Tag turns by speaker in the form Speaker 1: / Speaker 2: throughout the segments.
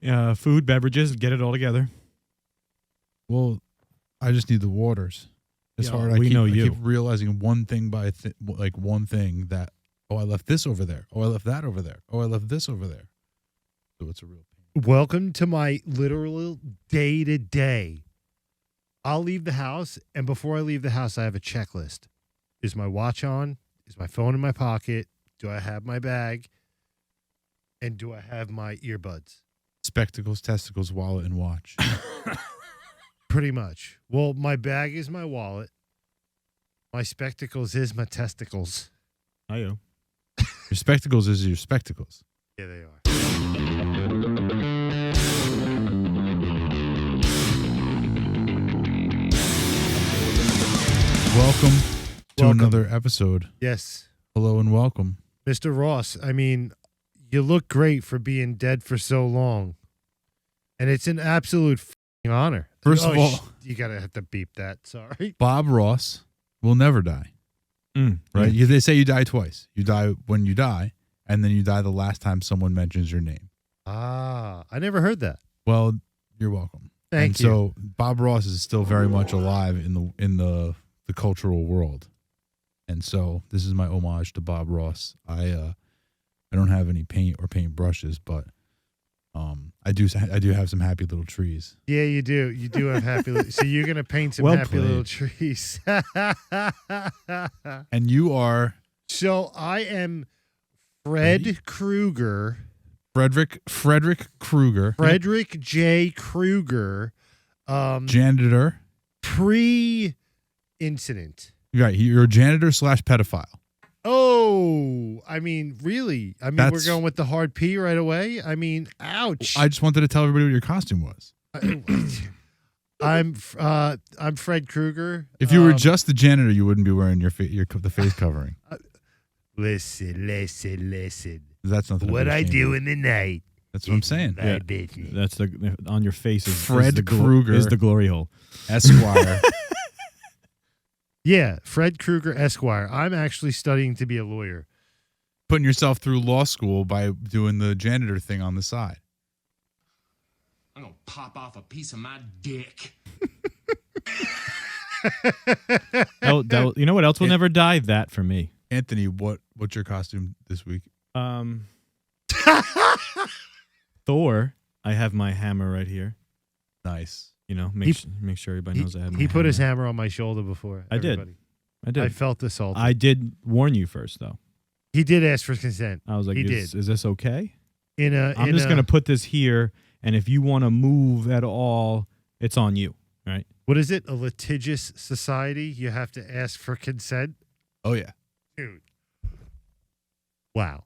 Speaker 1: food, beverages, get it all together.
Speaker 2: Well, I just need the waters. It's
Speaker 1: Yeah,
Speaker 2: hard.
Speaker 1: we know
Speaker 2: I
Speaker 1: you.
Speaker 2: keep realizing one thing by like one thing that, oh, I left this over there. Oh, I left that over there. Oh, I left this over there. So it's a real pain.
Speaker 3: Welcome to my literal day-to-day. I'll leave the house, and before I leave the house, I have a checklist. Is my watch on? Is my phone in my pocket? Do I have my bag? And do I have my earbuds?
Speaker 2: Spectacles, testicles, wallet, and watch.
Speaker 3: Pretty much. Well, my bag is my wallet. My spectacles is my testicles.
Speaker 1: Hi-yo.
Speaker 2: Your spectacles is your spectacles.
Speaker 3: Yeah, they are.
Speaker 2: Welcome to another episode.
Speaker 3: Yes.
Speaker 2: Hello and welcome.
Speaker 3: Mr. Ross, I mean, you look great for being dead for so long. And it's an absolute honor.
Speaker 2: First of all,
Speaker 3: you got to have to beep that. Sorry.
Speaker 2: Bob Ross will never die. Right? They say you die twice. You die when you die, and then you die the last time someone mentions your name.
Speaker 3: Ah, I never heard that.
Speaker 2: Well, you're welcome.
Speaker 3: Thank you.
Speaker 2: So Bob Ross is still very much alive in the cultural world. And so this is my homage to Bob Ross. I don't have any paint or paint brushes, but I do have some happy little trees.
Speaker 3: Yeah, you do. You do have happy. So you're gonna paint some
Speaker 1: Well
Speaker 3: happy
Speaker 1: played.
Speaker 3: little trees.
Speaker 2: And you are
Speaker 3: So I am Fred Krueger.
Speaker 2: Frederick Krueger,
Speaker 3: Frederick J. Krueger.
Speaker 2: janitor.
Speaker 3: Pre-incident.
Speaker 2: Right, you're a janitor / pedophile.
Speaker 3: Oh, I mean, really? I mean, we're
Speaker 2: That's-
Speaker 3: going with the hard P right away? I mean, ouch.
Speaker 2: I just wanted to tell everybody what your costume was.
Speaker 3: I'm Fred Krueger.
Speaker 2: If you were just the janitor, you wouldn't be wearing the face covering.
Speaker 3: Listen.
Speaker 2: That's nothing. to
Speaker 3: What
Speaker 2: be
Speaker 3: I
Speaker 2: ashamed
Speaker 3: do
Speaker 2: of.
Speaker 3: in the night.
Speaker 2: That's what I'm saying.
Speaker 3: My business.
Speaker 1: That's on your face is
Speaker 2: Fred
Speaker 1: the
Speaker 2: Krueger.
Speaker 1: is the glory hole.
Speaker 2: Esquire.
Speaker 3: Yeah, Fred Krueger, Esquire. I'm actually studying to be a lawyer.
Speaker 2: Putting yourself through law school by doing the janitor thing on the side.
Speaker 4: I'm gonna pop off a piece of my dick.
Speaker 1: You know what else will never die? That for me.
Speaker 2: Anthony, what's your costume this week?
Speaker 1: Thor. I have my hammer right here.
Speaker 2: Nice.
Speaker 1: You know, make sure everybody knows I have my
Speaker 3: He put his
Speaker 1: hammer.
Speaker 3: hammer on my shoulder before.
Speaker 1: I did.
Speaker 3: everybody.
Speaker 1: I did.
Speaker 3: I felt assaulted.
Speaker 1: I did warn you first, though.
Speaker 3: He did ask for consent.
Speaker 1: I was like,
Speaker 3: He
Speaker 1: is this okay?
Speaker 3: I'm
Speaker 1: I'm just going to put this here, and if you want to move at all, it's on you, right?
Speaker 3: What is it? A litigious society? You have to ask for consent?
Speaker 2: Oh yeah.
Speaker 3: Dude. Wow.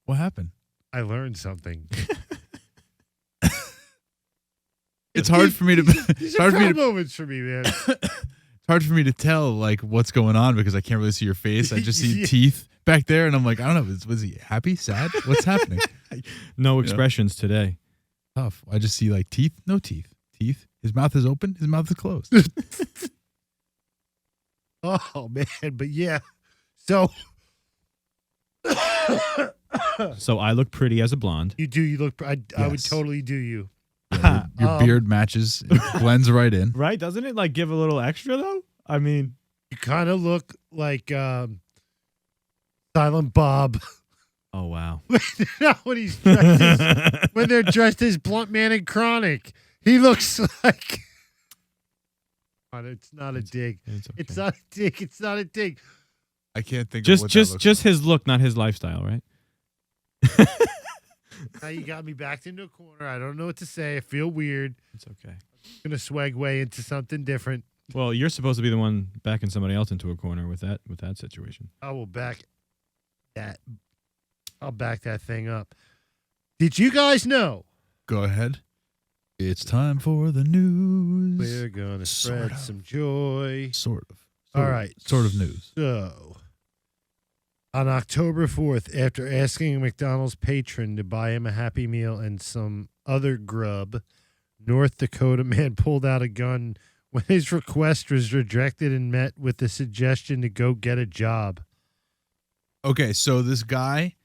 Speaker 2: What happened?
Speaker 3: I learned something.
Speaker 2: It's hard for me to.
Speaker 3: These
Speaker 2: It's
Speaker 3: are
Speaker 2: hard for me
Speaker 3: proud
Speaker 2: to.
Speaker 3: moments for me, man.
Speaker 2: It's hard for me to tell like what's going on because I can't really see your face. I just see
Speaker 3: Yeah.
Speaker 2: teeth back there, and I'm like, I don't know. Was he happy? Sad? What's happening?
Speaker 1: No expressions today.
Speaker 2: Tough. I just see like teeth. No teeth. Teeth. His mouth is open. His mouth is closed.
Speaker 3: Oh, man. But yeah. So
Speaker 1: So I look pretty as a blonde.
Speaker 3: you do. You look. I would
Speaker 2: Yes.
Speaker 3: totally do you.
Speaker 2: Your beard matches. It blends right in.
Speaker 1: Right? Doesn't it like give a little extra, though? I mean,
Speaker 3: You kind of look like Silent Bob.
Speaker 1: oh, wow.
Speaker 3: when he's dressed as, when they're dressed as Blunt Man and Chronic. He looks like. It's not a dig.
Speaker 1: It's okay.
Speaker 3: It's not a dig. It's not a dig.
Speaker 2: I can't think of what that looks
Speaker 1: Just
Speaker 2: like.
Speaker 1: his look, not his lifestyle, right?
Speaker 3: Now you got me backed into a corner. I don't know what to say. I feel weird.
Speaker 1: It's okay.
Speaker 3: I'm gonna swag way into something different.
Speaker 1: Well, you're supposed to be the one backing somebody else into a corner with that situation.
Speaker 3: I will back that. I'll back that thing up. Did you guys know?
Speaker 2: Go ahead. It's time for the news.
Speaker 3: We're gonna
Speaker 2: Sort
Speaker 3: spread
Speaker 2: of.
Speaker 3: some joy.
Speaker 2: Sort of.
Speaker 3: All right.
Speaker 2: Sort of news.
Speaker 3: So, on October 4th, after asking a McDonald's patron to buy him a Happy Meal and some other grub, North Dakota man pulled out a gun when his request was rejected and met with the suggestion to go get a job.
Speaker 2: Okay, so this guy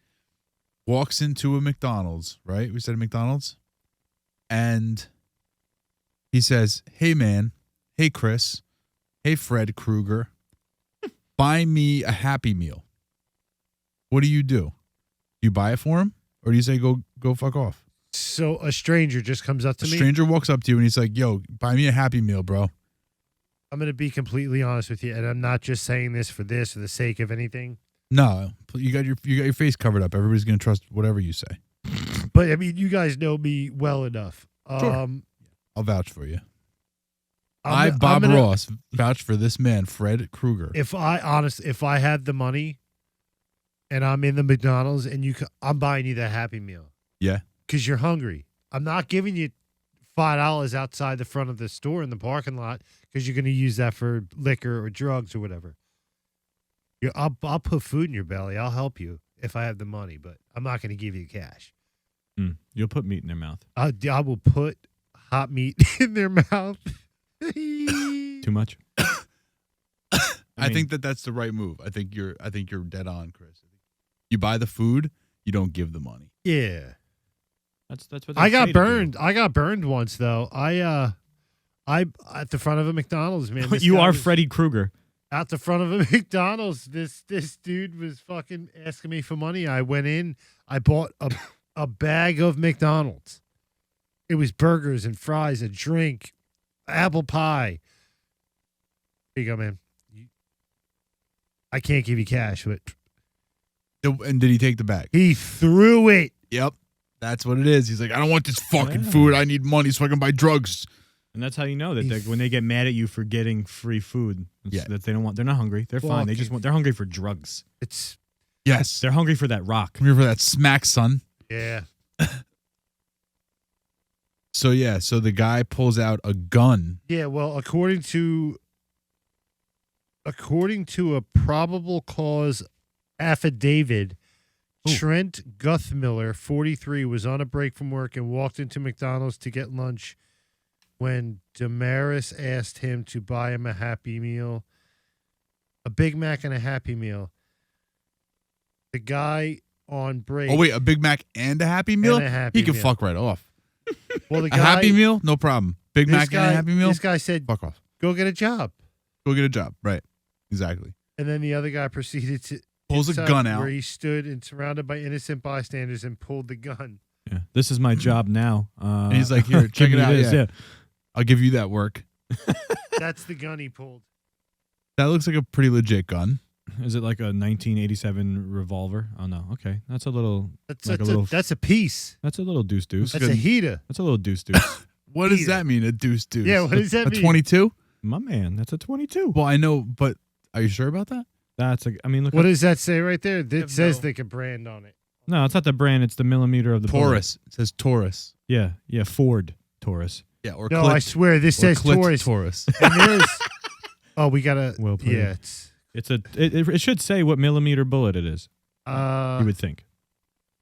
Speaker 2: walks into a McDonald's, right? We said McDonald's? and he says, "Hey man, hey Chris, hey Fred Krueger, buy me a Happy Meal." What do? You buy it for him, or do you say go fuck off?
Speaker 3: So a stranger just comes up to
Speaker 2: A
Speaker 3: me.
Speaker 2: stranger walks up to you and he's like, "Yo, buy me a Happy Meal, bro."
Speaker 3: I'm going to be completely honest with you, and I'm not just saying this for the sake of anything.
Speaker 2: No, you got your face covered up. Everybody's gonna trust whatever you say.
Speaker 3: But I mean, you guys know me well enough.
Speaker 2: Sure. I'll vouch for you.
Speaker 3: I'm
Speaker 2: Bob
Speaker 3: gonna-
Speaker 2: Ross, vouch for this man, Fred Krueger.
Speaker 3: If I had the money, and I'm in the McDonald's, and I'm buying you that Happy Meal.
Speaker 2: Yeah.
Speaker 3: Because you're hungry. I'm not giving you $5 outside the front of the store in the parking lot because you're going to use that for liquor or drugs or whatever. I'll put food in your belly. I'll help you if I have the money, but I'm not going to give you cash.
Speaker 1: You'll put meat in their mouth.
Speaker 3: I will put hot meat in their mouth.
Speaker 1: Too much.
Speaker 2: I think that's the right move. I think you're dead on, Chris. You buy the food, you don't give the money.
Speaker 3: Yeah.
Speaker 1: That's what
Speaker 3: I
Speaker 1: they
Speaker 3: got
Speaker 1: say to do.
Speaker 3: burned. I got burned once though. I at the front of a McDonald's, man. this
Speaker 1: You
Speaker 3: guy
Speaker 1: are
Speaker 3: was-
Speaker 1: Freddy Krueger.
Speaker 3: Out the front of a McDonald's, this dude was fucking asking me for money. I went in, I bought a bag of McDonald's. It was burgers and fries, a drink, apple pie. Here you go, man. I can't give you cash, but
Speaker 2: And did he take the bag?
Speaker 3: he threw it.
Speaker 2: Yep. That's what it is. He's like, I don't want this fucking
Speaker 1: Yeah.
Speaker 2: food. I need money so I can buy drugs.
Speaker 1: And that's how you know that when they get mad at you for getting free food,
Speaker 2: Yeah.
Speaker 1: that they don't want. They're not hungry. They're fine. They just want. They're hungry for drugs.
Speaker 3: It's
Speaker 2: Yes.
Speaker 1: They're hungry for that rock.
Speaker 2: Come here for that smack, son.
Speaker 3: yeah.
Speaker 2: So the guy pulls out a gun.
Speaker 3: Yeah, well, according to a probable cause affidavit,
Speaker 2: Ooh.
Speaker 3: Trent Guthmiller, 43, was on a break from work and walked into McDonald's to get lunch when Damaris asked him to buy him a Happy Meal, a Big Mac and a Happy Meal. The guy on break.
Speaker 2: Oh wait, a Big Mac and a Happy Meal?
Speaker 3: And a Happy
Speaker 2: He can
Speaker 3: Meal.
Speaker 2: fuck right off.
Speaker 3: Well, the
Speaker 2: A
Speaker 3: guy,
Speaker 2: Happy Meal? No problem. Big
Speaker 3: this
Speaker 2: Mac
Speaker 3: guy,
Speaker 2: and a Happy Meal?
Speaker 3: This guy said,
Speaker 2: Fuck off.
Speaker 3: "Go get a job,"
Speaker 2: Go get a job. Right. Exactly.
Speaker 3: and then the other guy proceeded to
Speaker 2: Pulls a
Speaker 3: inside
Speaker 2: gun out.
Speaker 3: where he stood and surrounded by innocent bystanders and pulled the gun.
Speaker 1: Yeah. This is my job now.
Speaker 2: And he's like, here, check
Speaker 1: give
Speaker 2: it
Speaker 1: me
Speaker 2: out.
Speaker 1: this,
Speaker 2: Yeah. I'll give you that work.
Speaker 3: That's the gun he pulled.
Speaker 2: That looks like a pretty legit gun.
Speaker 1: Is it like a 1987 revolver? Oh no. Okay, that's a little.
Speaker 3: That's
Speaker 1: Like
Speaker 3: that's,
Speaker 1: a little-
Speaker 3: that's a piece.
Speaker 1: That's a little deuce deuce.
Speaker 3: That's a heater.
Speaker 1: That's a little deuce deuce.
Speaker 2: What does
Speaker 3: Here.
Speaker 2: that mean? A deuce deuce?
Speaker 3: Yeah, what does that
Speaker 2: a
Speaker 3: mean?
Speaker 2: 22?
Speaker 1: My man, that's a 22.
Speaker 2: Well, I know, but are you sure about that?
Speaker 1: That's a. I mean, look.
Speaker 3: What
Speaker 1: up-
Speaker 3: does that say right there? It
Speaker 2: have
Speaker 3: says
Speaker 2: no-
Speaker 3: like a brand on it.
Speaker 1: No, it's not the brand. It's the millimeter of the bullet.
Speaker 2: Taurus. It says Taurus.
Speaker 1: Yeah, Ford Taurus.
Speaker 2: Yeah, or
Speaker 3: No, I swear this says Taurus.
Speaker 2: Taurus.
Speaker 3: And there's oh, we gotta.
Speaker 1: Well put
Speaker 3: yeah,
Speaker 1: in. It's a. It should say what millimeter bullet it is. You would think.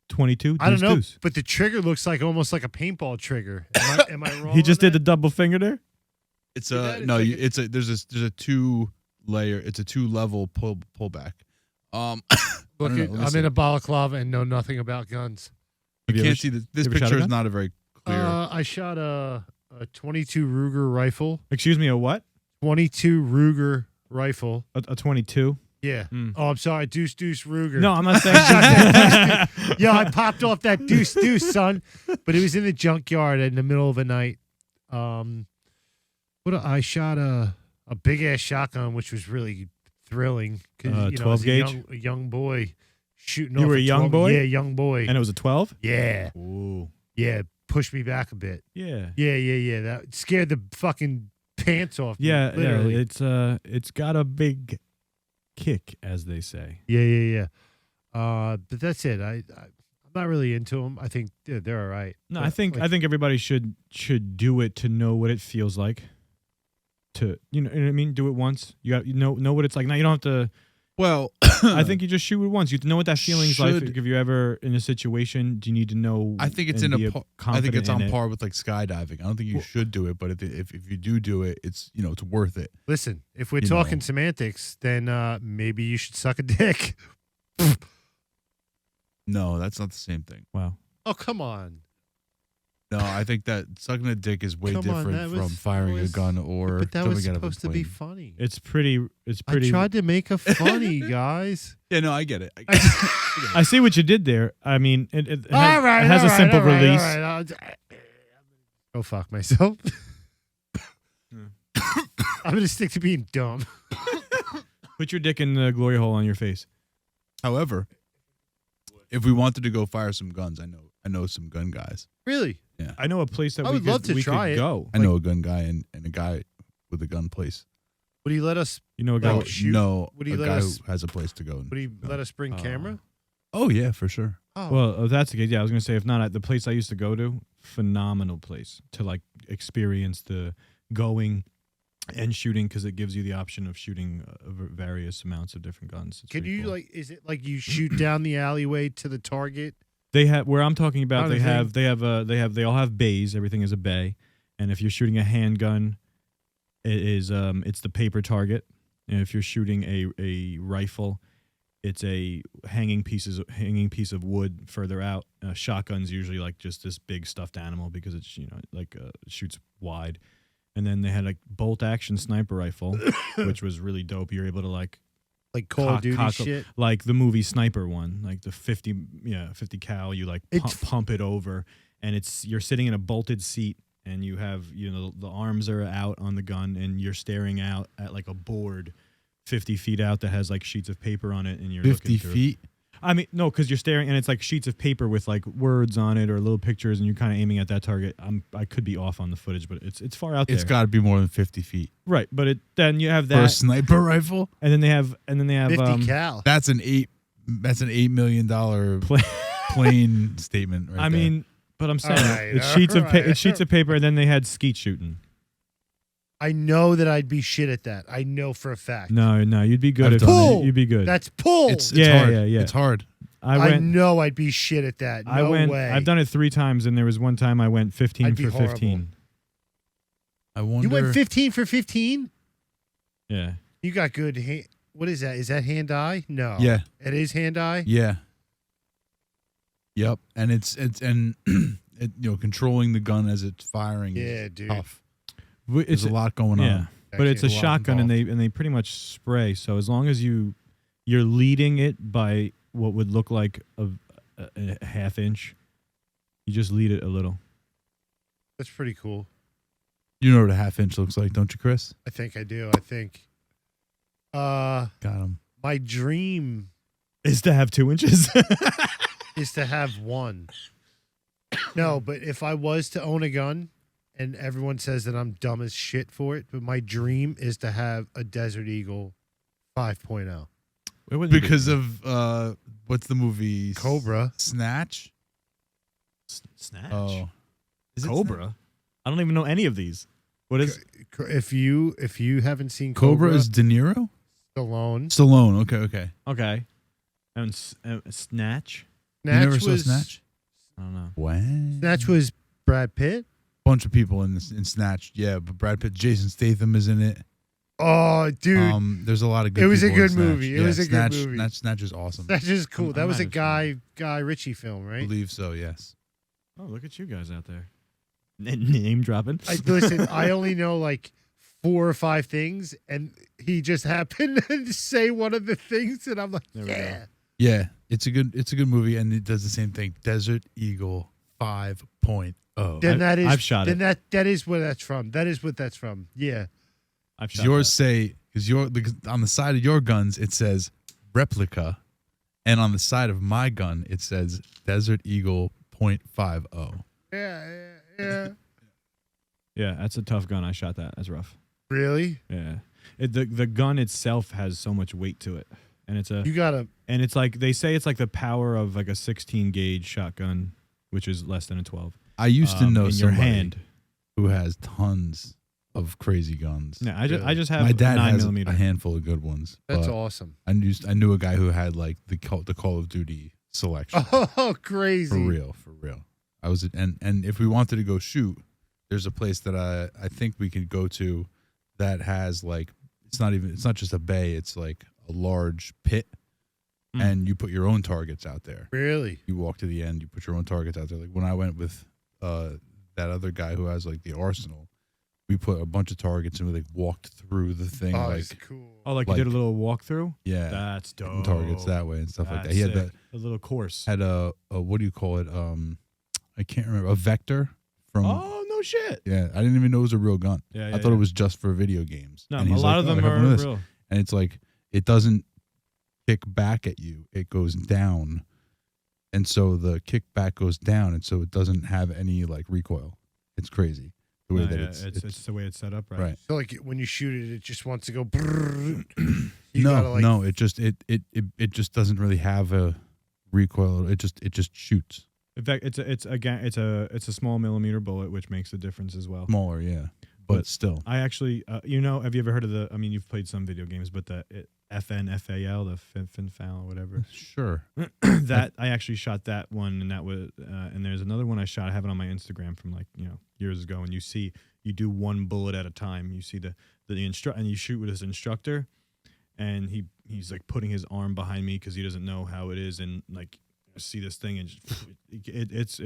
Speaker 1: 22.
Speaker 3: I don't
Speaker 1: deuce
Speaker 3: know,
Speaker 1: deuce.
Speaker 3: but the trigger looks like almost like a paintball trigger. Am I wrong?
Speaker 1: He just
Speaker 3: on
Speaker 1: did the
Speaker 3: that?
Speaker 1: double finger there.
Speaker 2: It's
Speaker 3: See
Speaker 2: a
Speaker 3: that? It's
Speaker 2: no.
Speaker 3: like
Speaker 2: You, it's a there's a 2-layer. It's a 2-level pullback. I
Speaker 3: Look,
Speaker 2: don't know, let me
Speaker 3: I'm
Speaker 2: see.
Speaker 3: in a balaclava and know nothing about guns.
Speaker 1: Have
Speaker 2: You
Speaker 1: you
Speaker 2: can't
Speaker 1: ever
Speaker 2: see this
Speaker 1: you ever shot a
Speaker 2: picture is
Speaker 1: gun?
Speaker 2: not a very clear.
Speaker 3: I shot a 22 Ruger rifle.
Speaker 1: Excuse me, a what?
Speaker 3: 22 Ruger rifle.
Speaker 1: A 22?
Speaker 3: Yeah.
Speaker 1: Mm.
Speaker 3: Oh, I'm sorry. Deuce Ruger.
Speaker 1: No, I'm not saying.
Speaker 3: Yeah, I popped off that deuce, son. But it was in the junkyard in the middle of the night. I shot a big ass shotgun, which was really thrilling. 'Cause, you know,
Speaker 1: 12
Speaker 3: as
Speaker 1: gauge?
Speaker 3: a young boy shooting.
Speaker 1: You
Speaker 3: off
Speaker 1: were a young
Speaker 3: 12
Speaker 1: boy?
Speaker 3: Yeah, young boy.
Speaker 1: And it was a 12?
Speaker 3: Yeah,
Speaker 1: Ooh.
Speaker 3: yeah. Pushed me back a bit.
Speaker 1: Yeah.
Speaker 3: Yeah. That scared the fucking pants off me.
Speaker 1: Yeah,
Speaker 3: literally.
Speaker 1: it's got a big kick, as they say.
Speaker 3: Yeah. But that's it. I'm not really into them. I think they're all right.
Speaker 1: No,
Speaker 3: But,
Speaker 1: I think
Speaker 3: like,
Speaker 1: everybody should do it to know what it feels like. To you know what I mean? Do it once. You know what it's like. Now you don't have to.
Speaker 2: well,
Speaker 1: I think you just shoot it once. You know what that feeling's like.
Speaker 2: Should-
Speaker 1: If you're ever in a situation, do you need to know?
Speaker 2: I think it's
Speaker 1: and be
Speaker 2: I think
Speaker 1: confident
Speaker 2: it's on
Speaker 1: in it?
Speaker 2: par with like skydiving. I don't think you
Speaker 1: Well-
Speaker 2: should do it, but if you do it, it's it's worth it.
Speaker 3: listen, if we're
Speaker 2: You
Speaker 3: talking
Speaker 2: know.
Speaker 3: semantics, then maybe you should suck a dick.
Speaker 2: No, that's not the same thing.
Speaker 1: Wow.
Speaker 3: Oh, come on.
Speaker 2: No, I think that sucking a dick is way
Speaker 3: Come on,
Speaker 2: different
Speaker 3: that
Speaker 2: from
Speaker 3: was-
Speaker 2: firing
Speaker 3: that was-
Speaker 2: a gun or
Speaker 3: But that
Speaker 2: jumping
Speaker 3: was
Speaker 2: out of a
Speaker 3: supposed to be
Speaker 2: plane.
Speaker 3: funny.
Speaker 1: It's pretty.
Speaker 3: I tried to make a funny, guys.
Speaker 2: Yeah, no, I get it.
Speaker 1: I see what you did there. I mean, it has,
Speaker 3: All right,
Speaker 1: it has
Speaker 3: all
Speaker 1: a
Speaker 3: right,
Speaker 1: simple
Speaker 3: all right,
Speaker 1: release.
Speaker 3: all right. Go fuck myself. I'm gonna stick to being dumb.
Speaker 1: Put your dick in the glory hole on your face.
Speaker 2: However, if we wanted to go fire some guns, I know some gun guys.
Speaker 3: Really?
Speaker 1: I know a place that
Speaker 3: I would love to
Speaker 1: we
Speaker 3: try
Speaker 1: could
Speaker 3: it.
Speaker 1: go.
Speaker 2: I know a gun guy and a guy with a gun place.
Speaker 3: Would he let us?
Speaker 1: You know a guy.
Speaker 3: Like, shoot?
Speaker 2: No,
Speaker 3: Would he
Speaker 2: a
Speaker 3: let
Speaker 2: guy
Speaker 3: us-
Speaker 2: who has a place to go.
Speaker 3: Would he let us bring camera?
Speaker 2: Oh yeah, for sure.
Speaker 3: Oh,
Speaker 1: Well, if that's the case, yeah, I was gonna say if not, the place I used to go to, phenomenal place to like experience the going and shooting because it gives you the option of shooting various amounts of different guns. It's
Speaker 3: can
Speaker 1: pretty
Speaker 3: you
Speaker 1: cool.
Speaker 3: like? Is it like you shoot down the alleyway to the target?
Speaker 1: They have where I'm talking about.
Speaker 3: Kind of
Speaker 1: They all have bays. Everything is a bay, and if you're shooting a handgun, it's the paper target, and if you're shooting a rifle, it's a hanging piece of wood further out. Shotgun's usually like just this big stuffed animal because it's shoots wide, and then they had like bolt action sniper rifle, which was really dope. You're able to like
Speaker 3: Call of Duty
Speaker 1: cock-
Speaker 3: shit.
Speaker 1: like the movie Sniper one, like the 50 cal. You like pump it over, and you're sitting in a bolted seat, and you have the arms are out on the gun, and you're staring out at like a board 50 feet out that has like sheets of paper on it, and you're
Speaker 2: 50
Speaker 1: looking through.
Speaker 2: feet.
Speaker 1: I mean, no, because you're staring, and it's like sheets of paper with like words on it or little pictures, and you're kind of aiming at that target. I could be off on the footage, but it's far out there.
Speaker 2: It's got to be more than 50 feet
Speaker 1: right, but then you have
Speaker 2: for a
Speaker 1: that,
Speaker 2: sniper rifle.
Speaker 1: and then they have
Speaker 3: 50 cal.
Speaker 2: That's an $8 million plane statement. Right
Speaker 1: I
Speaker 2: there.
Speaker 1: mean, but I'm saying
Speaker 3: right,
Speaker 1: it's
Speaker 3: all
Speaker 1: sheets of
Speaker 3: right.
Speaker 1: it's sheets of paper, and then they had skeet shooting.
Speaker 3: I know that I'd be shit at that. I know for a fact.
Speaker 1: No, you'd be good
Speaker 2: I've
Speaker 1: at
Speaker 2: done
Speaker 1: it.
Speaker 3: Pull.
Speaker 1: You'd be good.
Speaker 3: That's pull.
Speaker 2: it's
Speaker 1: Yeah,
Speaker 2: hard.
Speaker 1: yeah, yeah.
Speaker 2: It's hard.
Speaker 3: I know I'd be shit at that. No way.
Speaker 1: I've done it 3 times, and there was one time I went 15
Speaker 3: I'd be
Speaker 1: for 15.
Speaker 2: I wonder.
Speaker 3: You went 15 for 15?
Speaker 1: Yeah.
Speaker 3: You got good hand. What is that? Is that hand-eye? No.
Speaker 2: Yeah.
Speaker 3: It is hand-eye?
Speaker 2: Yeah. Yep. And it's controlling the gun as it's firing.
Speaker 3: Yeah,
Speaker 2: is
Speaker 3: dude.
Speaker 2: Tough.
Speaker 1: It's
Speaker 2: There's a lot going
Speaker 1: yeah.
Speaker 2: on.
Speaker 1: But it's a
Speaker 3: Actually, lot
Speaker 1: shotgun, and
Speaker 3: involved.
Speaker 1: they pretty much spray. So as long as you're leading it by what would look like a half inch, you just lead it a little.
Speaker 3: That's pretty cool.
Speaker 2: You know what a half inch looks like, don't you, Chris?
Speaker 3: I think I do. I think.
Speaker 2: Got him.
Speaker 3: My dream
Speaker 1: Is to have 2 inches.
Speaker 3: is to have one. No, but if I was to own a gun, and everyone says that I'm dumb as shit for it, but my dream is to have a Desert Eagle 5.0.
Speaker 2: Because of what's the movie?
Speaker 3: Cobra.
Speaker 2: Snatch.
Speaker 1: Snatch.
Speaker 2: Oh, is it
Speaker 1: Cobra.
Speaker 2: Snatch?
Speaker 1: I don't even know any of these. What is
Speaker 3: If you haven't seen
Speaker 2: Cobra
Speaker 3: Cobra,
Speaker 2: is De Niro.
Speaker 3: Stallone.
Speaker 2: Stallone. Okay.
Speaker 1: okay? And Snatch.
Speaker 2: You never saw
Speaker 3: was
Speaker 2: Snatch?
Speaker 1: I don't know.
Speaker 2: What?
Speaker 3: Snatch was Brad Pitt.
Speaker 2: Bunch of people in Snatch. Yeah, but Brad Pitt, Jason Statham is in it.
Speaker 3: Oh, dude,
Speaker 2: There's a lot of good.
Speaker 3: It was a
Speaker 2: people in
Speaker 3: good
Speaker 2: Snatch.
Speaker 3: movie. It
Speaker 2: Yeah,
Speaker 3: was a good
Speaker 2: Snatch,
Speaker 3: movie.
Speaker 2: Snatch is awesome.
Speaker 3: Snatch is cool.
Speaker 1: I
Speaker 3: That was a
Speaker 1: might have
Speaker 3: Guy Ritchie film,
Speaker 2: I
Speaker 3: right?
Speaker 2: believe so. Yes.
Speaker 1: Oh, look at you guys out there. Name dropping.
Speaker 3: Listen, I only know like 4 or 5 things, and he just happened to say one of the things, and I'm like,
Speaker 1: There we go.
Speaker 3: yeah.
Speaker 2: Yeah, it's a good movie, and it does the same thing. Desert Eagle 5.0.
Speaker 3: Then that is
Speaker 1: I've shot
Speaker 3: then
Speaker 1: it.
Speaker 3: that is where that's from. That is what that's from. Yeah.
Speaker 1: I've shot
Speaker 2: Yours
Speaker 1: that.
Speaker 2: say because on the side of your guns it says replica, and on the side of my gun it says Desert Eagle .50.
Speaker 3: Yeah.
Speaker 1: Yeah, that's a tough gun. I shot that. That's rough.
Speaker 3: Really?
Speaker 1: Yeah. The gun itself has so much weight to it, and
Speaker 3: You gotta.
Speaker 1: it's like they say it's like the power of like a 16 gauge shotgun, which is less than a 12.
Speaker 2: I used to know
Speaker 1: in your
Speaker 2: somebody
Speaker 1: hand.
Speaker 2: who has tons of crazy guns.
Speaker 1: No, I just have
Speaker 2: My dad
Speaker 1: a 9
Speaker 2: has
Speaker 1: millimeter.
Speaker 2: a handful of good ones.
Speaker 3: That's
Speaker 2: but
Speaker 3: awesome.
Speaker 2: I knew a guy who had like the Call of Duty selection.
Speaker 3: Oh, crazy.
Speaker 2: For real. I was and if we wanted to go shoot, there's a place that I think we could go to that has like it's not just a bay, it's like a large pit, and you put your own targets out there.
Speaker 3: Really?
Speaker 2: You walk to the end, you put your own targets out there. Like when I went with that other guy who has like the arsenal, we put a bunch of targets and we like walked through the thing
Speaker 3: Oh,
Speaker 2: like
Speaker 3: it's cool.
Speaker 1: Oh, like you did a little walkthrough?
Speaker 2: yeah,
Speaker 1: That's dope.
Speaker 2: hitting targets that way and stuff like that.
Speaker 1: That's
Speaker 2: He had
Speaker 1: sick. A little course.
Speaker 2: had a what do you call it? I can't remember, a vector from.
Speaker 1: Oh, no shit.
Speaker 2: Yeah, I didn't even know it was a real gun.
Speaker 1: Yeah,
Speaker 2: I thought it was just for video games.
Speaker 1: No,
Speaker 2: And
Speaker 1: a
Speaker 2: he's
Speaker 1: lot
Speaker 2: like,
Speaker 1: of
Speaker 2: "Oh,
Speaker 1: them
Speaker 2: I have one
Speaker 1: are
Speaker 2: of this."
Speaker 1: real.
Speaker 2: And it's like it doesn't kick back at you; it goes down, and so the kickback goes down, and so it doesn't have any like recoil. It's crazy the way
Speaker 1: No,
Speaker 2: that
Speaker 1: yeah,
Speaker 2: it's
Speaker 1: it's the way it's set up, right?
Speaker 2: right.
Speaker 3: So like when you shoot it, it just wants to go. You gotta,
Speaker 2: No,
Speaker 3: like,
Speaker 2: no, it just doesn't really have a recoil. It just shoots
Speaker 1: In fact, it's a small millimeter bullet, which makes a difference as well.
Speaker 2: smaller, yeah, but
Speaker 1: But
Speaker 2: still.
Speaker 1: I actually, have you ever heard of the? I mean, you've played some video games, but the FNFAL, the FinFAL, whatever.
Speaker 2: Sure.
Speaker 1: That I actually shot that one, and that was, and there's another one I shot. I have it on my Instagram from years ago, and you do one bullet at a time. You see the and you shoot with this instructor, and he's like putting his arm behind me because he doesn't know how it is, and like see this thing, and it's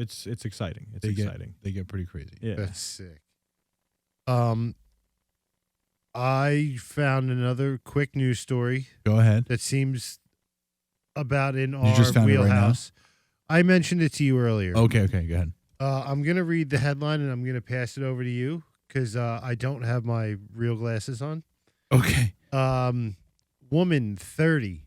Speaker 1: exciting. It's exciting.
Speaker 2: They get pretty crazy.
Speaker 1: Yeah.
Speaker 3: That's sick. I found another quick news story
Speaker 2: Go ahead.
Speaker 3: that seems about in
Speaker 2: You
Speaker 3: our
Speaker 2: just found it right now?
Speaker 3: wheelhouse. I mentioned it to you earlier.
Speaker 2: Okay, go ahead.
Speaker 3: I'm going to read the headline and I'm going to pass it over to you because I don't have my real glasses on.
Speaker 2: Okay.
Speaker 3: Woman 30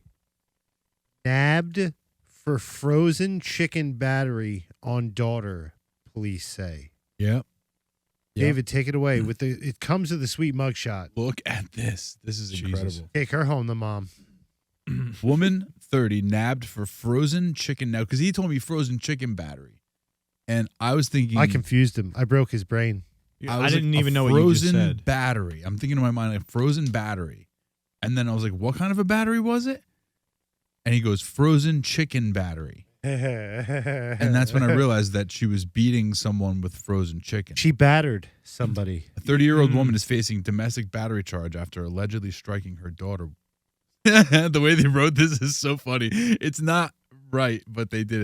Speaker 3: nabbed for frozen chicken battery on daughter, police say.
Speaker 2: Yep.
Speaker 3: David, take it away. It comes with a sweet mugshot.
Speaker 2: Look at this. This is
Speaker 1: Jesus.
Speaker 2: incredible.
Speaker 3: Take her home, the mom.
Speaker 2: Woman 30 nabbed for frozen chicken now because he told me frozen chicken battery, and I was thinking
Speaker 3: I confused him. I broke his brain.
Speaker 1: I
Speaker 2: was
Speaker 1: didn't
Speaker 2: like,
Speaker 1: even
Speaker 2: a
Speaker 1: know what you just
Speaker 2: frozen
Speaker 1: said.
Speaker 2: battery. I'm thinking in my mind like frozen battery, and then I was like, what kind of a battery was it? And he goes frozen chicken battery, and that's when I realized that she was beating someone with frozen chicken.
Speaker 3: She battered somebody.
Speaker 2: A 30-year-old woman is facing domestic battery charge after allegedly striking her daughter. The way they wrote this is so funny. It's not right, but they did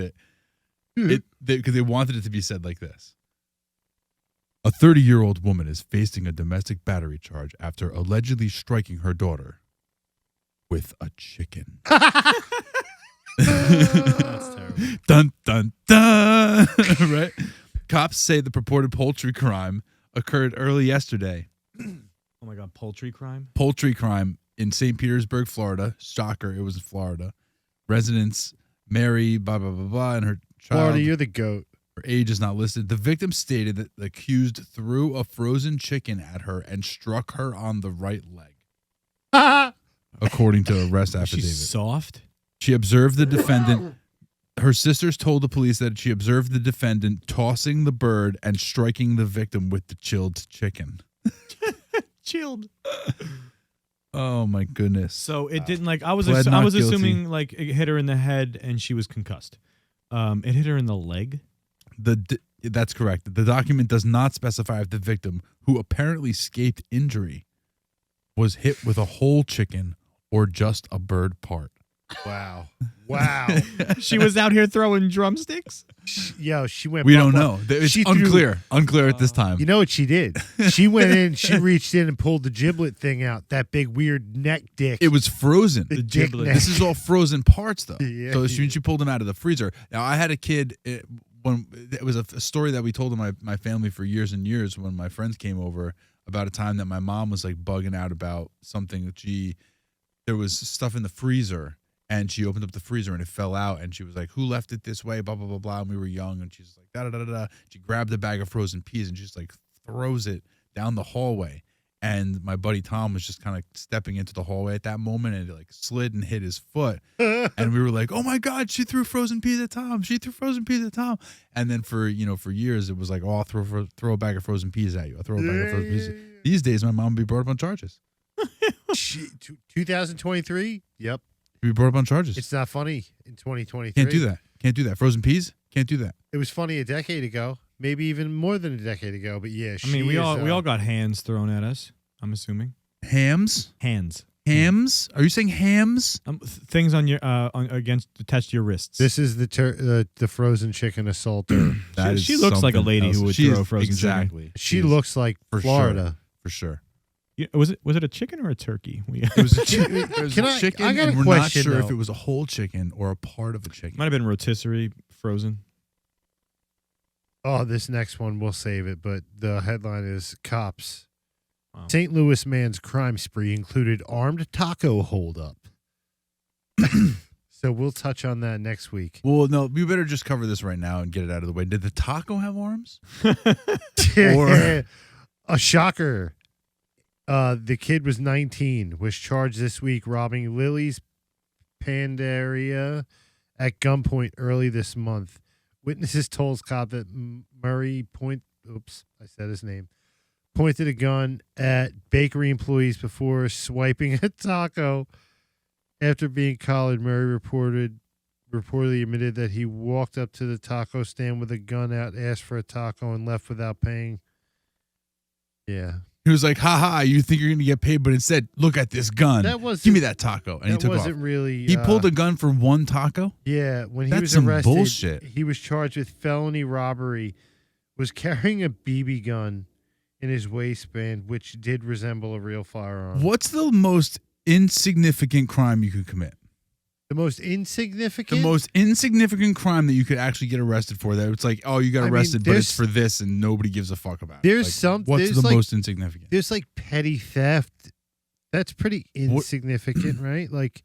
Speaker 2: it. Because they wanted it to be said like this. A 30-year-old woman is facing a domestic battery charge after allegedly striking her daughter with a chicken.
Speaker 1: That's terrible.
Speaker 2: Dun, dun, dun. Right? Cops say the purported poultry crime occurred early yesterday.
Speaker 1: Oh my God, poultry crime?
Speaker 2: Poultry crime in St. Petersburg, Florida. Shocker, it was in Florida. Residents Mary, blah, blah, blah, blah, and her child.
Speaker 3: Florida, you're the goat.
Speaker 2: Her age is not listed. The victim stated that the accused threw a frozen chicken at her and struck her on the right leg, according to arrest affidavit.
Speaker 1: She's soft?
Speaker 2: She observed the defendant. Her sisters told the police that she observed the defendant tossing the bird and striking the victim with the chilled chicken.
Speaker 1: Chilled.
Speaker 2: Oh my goodness.
Speaker 1: So it didn't like I was
Speaker 2: Pled not guilty.
Speaker 1: assuming like it hit her in the head and she was concussed. It hit her in the leg.
Speaker 2: That's correct. The document does not specify if the victim, who apparently escaped injury, was hit with a whole chicken or just a bird part.
Speaker 3: Wow. Wow.
Speaker 1: She was out here throwing drumsticks.
Speaker 3: Yo, she went.
Speaker 2: We don't
Speaker 3: buck
Speaker 2: know.
Speaker 3: wild.
Speaker 2: It's
Speaker 3: She threw-
Speaker 2: unclear at this time.
Speaker 3: You know what she did? She went in, she reached in and pulled the giblet thing out, that big weird neck dick.
Speaker 2: It was frozen.
Speaker 3: The
Speaker 1: dick
Speaker 3: dick
Speaker 1: neck.
Speaker 2: This is all frozen parts, though.
Speaker 3: Yeah.
Speaker 2: So she pulled them out of the freezer. Now, I had a kid, when it was a story that we told in my family for years and years when my friends came over about a time that my mom was like bugging out about something that there was stuff in the freezer. And she opened up the freezer and it fell out. And she was like, who left it this way? Blah, blah, blah, blah. And we were young. And she's like, da, da, da, da, da. She grabbed a bag of frozen peas and just like throws it down the hallway. And my buddy Tom was just kind of stepping into the hallway at that moment. And it like slid and hit his foot. And we were like, oh my God, she threw frozen peas at Tom. She threw frozen peas at Tom. And then for years, it was like, oh, I'll throw a bag of frozen peas at you. I'll throw a bag of frozen peas. These days, my mom would be brought up on charges.
Speaker 3: 2023? Yep.
Speaker 2: Be brought up on charges.
Speaker 3: It's not funny in 2023.
Speaker 2: Can't do that. Can't do that. Frozen peas? Can't do that.
Speaker 3: It was funny a decade ago, maybe even more than a decade ago. But yeah,
Speaker 1: I mean, we
Speaker 3: she
Speaker 1: all
Speaker 3: is,
Speaker 1: we all got hands thrown at us. I'm assuming
Speaker 2: Hams?
Speaker 1: hands.
Speaker 2: Hams? Are you saying hams?
Speaker 1: Things on your against attached to your wrists.
Speaker 3: This is the frozen chicken assaulter.
Speaker 1: She looks like a
Speaker 2: something
Speaker 1: lady
Speaker 2: else.
Speaker 1: who would
Speaker 2: She
Speaker 1: throw
Speaker 2: is-
Speaker 1: frozen chicken.
Speaker 2: exactly.
Speaker 3: She
Speaker 2: is-
Speaker 3: looks like
Speaker 2: for
Speaker 3: Florida.
Speaker 2: for sure.
Speaker 1: Was it a chicken or a turkey?
Speaker 2: It was a, it was
Speaker 3: Can
Speaker 2: a
Speaker 3: I-
Speaker 2: chicken,
Speaker 3: I got a
Speaker 2: and we're
Speaker 3: question,
Speaker 2: not sure if
Speaker 3: though.
Speaker 2: it was a whole chicken or a part of a chicken.
Speaker 1: Might have been rotisserie frozen.
Speaker 3: Oh, this next one we'll save it, but the headline is cops.
Speaker 1: Wow.
Speaker 3: St. Louis man's crime spree included armed taco holdup. So we'll touch on that next week.
Speaker 2: Well, no, we better just cover this right now and get it out of the way. Did the taco have arms?
Speaker 3: Or a shocker. The kid was 19, was charged this week robbing Lily's Pandaria at gunpoint early this month. Witnesses told cop that Murray pointed a gun at bakery employees before swiping a taco. After being collared, Murray reportedly admitted that he walked up to the taco stand with a gun out, asked for a taco, and left without paying. Yeah.
Speaker 2: He was like, "Ha, you think you're going to get paid, but instead, look at this gun.
Speaker 3: That wasn't-
Speaker 2: Give me that taco." And he
Speaker 3: That
Speaker 2: took off.
Speaker 3: wasn't really.
Speaker 2: He pulled a gun for one taco?
Speaker 3: Yeah, when he
Speaker 2: That's
Speaker 3: was
Speaker 2: some
Speaker 3: arrested,
Speaker 2: bullshit.
Speaker 3: he was charged with felony robbery, was carrying a BB gun in his waistband, which did resemble a real firearm.
Speaker 2: What's the most insignificant crime you could commit?
Speaker 3: The most insignificant?
Speaker 2: The most insignificant crime that you could actually get arrested for. That it's like, oh, you got
Speaker 3: I mean,
Speaker 2: arrested, but it's
Speaker 3: there's-
Speaker 2: for this, and nobody gives a fuck about it.
Speaker 3: There's
Speaker 2: Like,
Speaker 3: some-
Speaker 2: What's
Speaker 3: there's
Speaker 2: the
Speaker 3: like-
Speaker 2: most insignificant?
Speaker 3: There's like petty theft. That's pretty insignificant, right? Like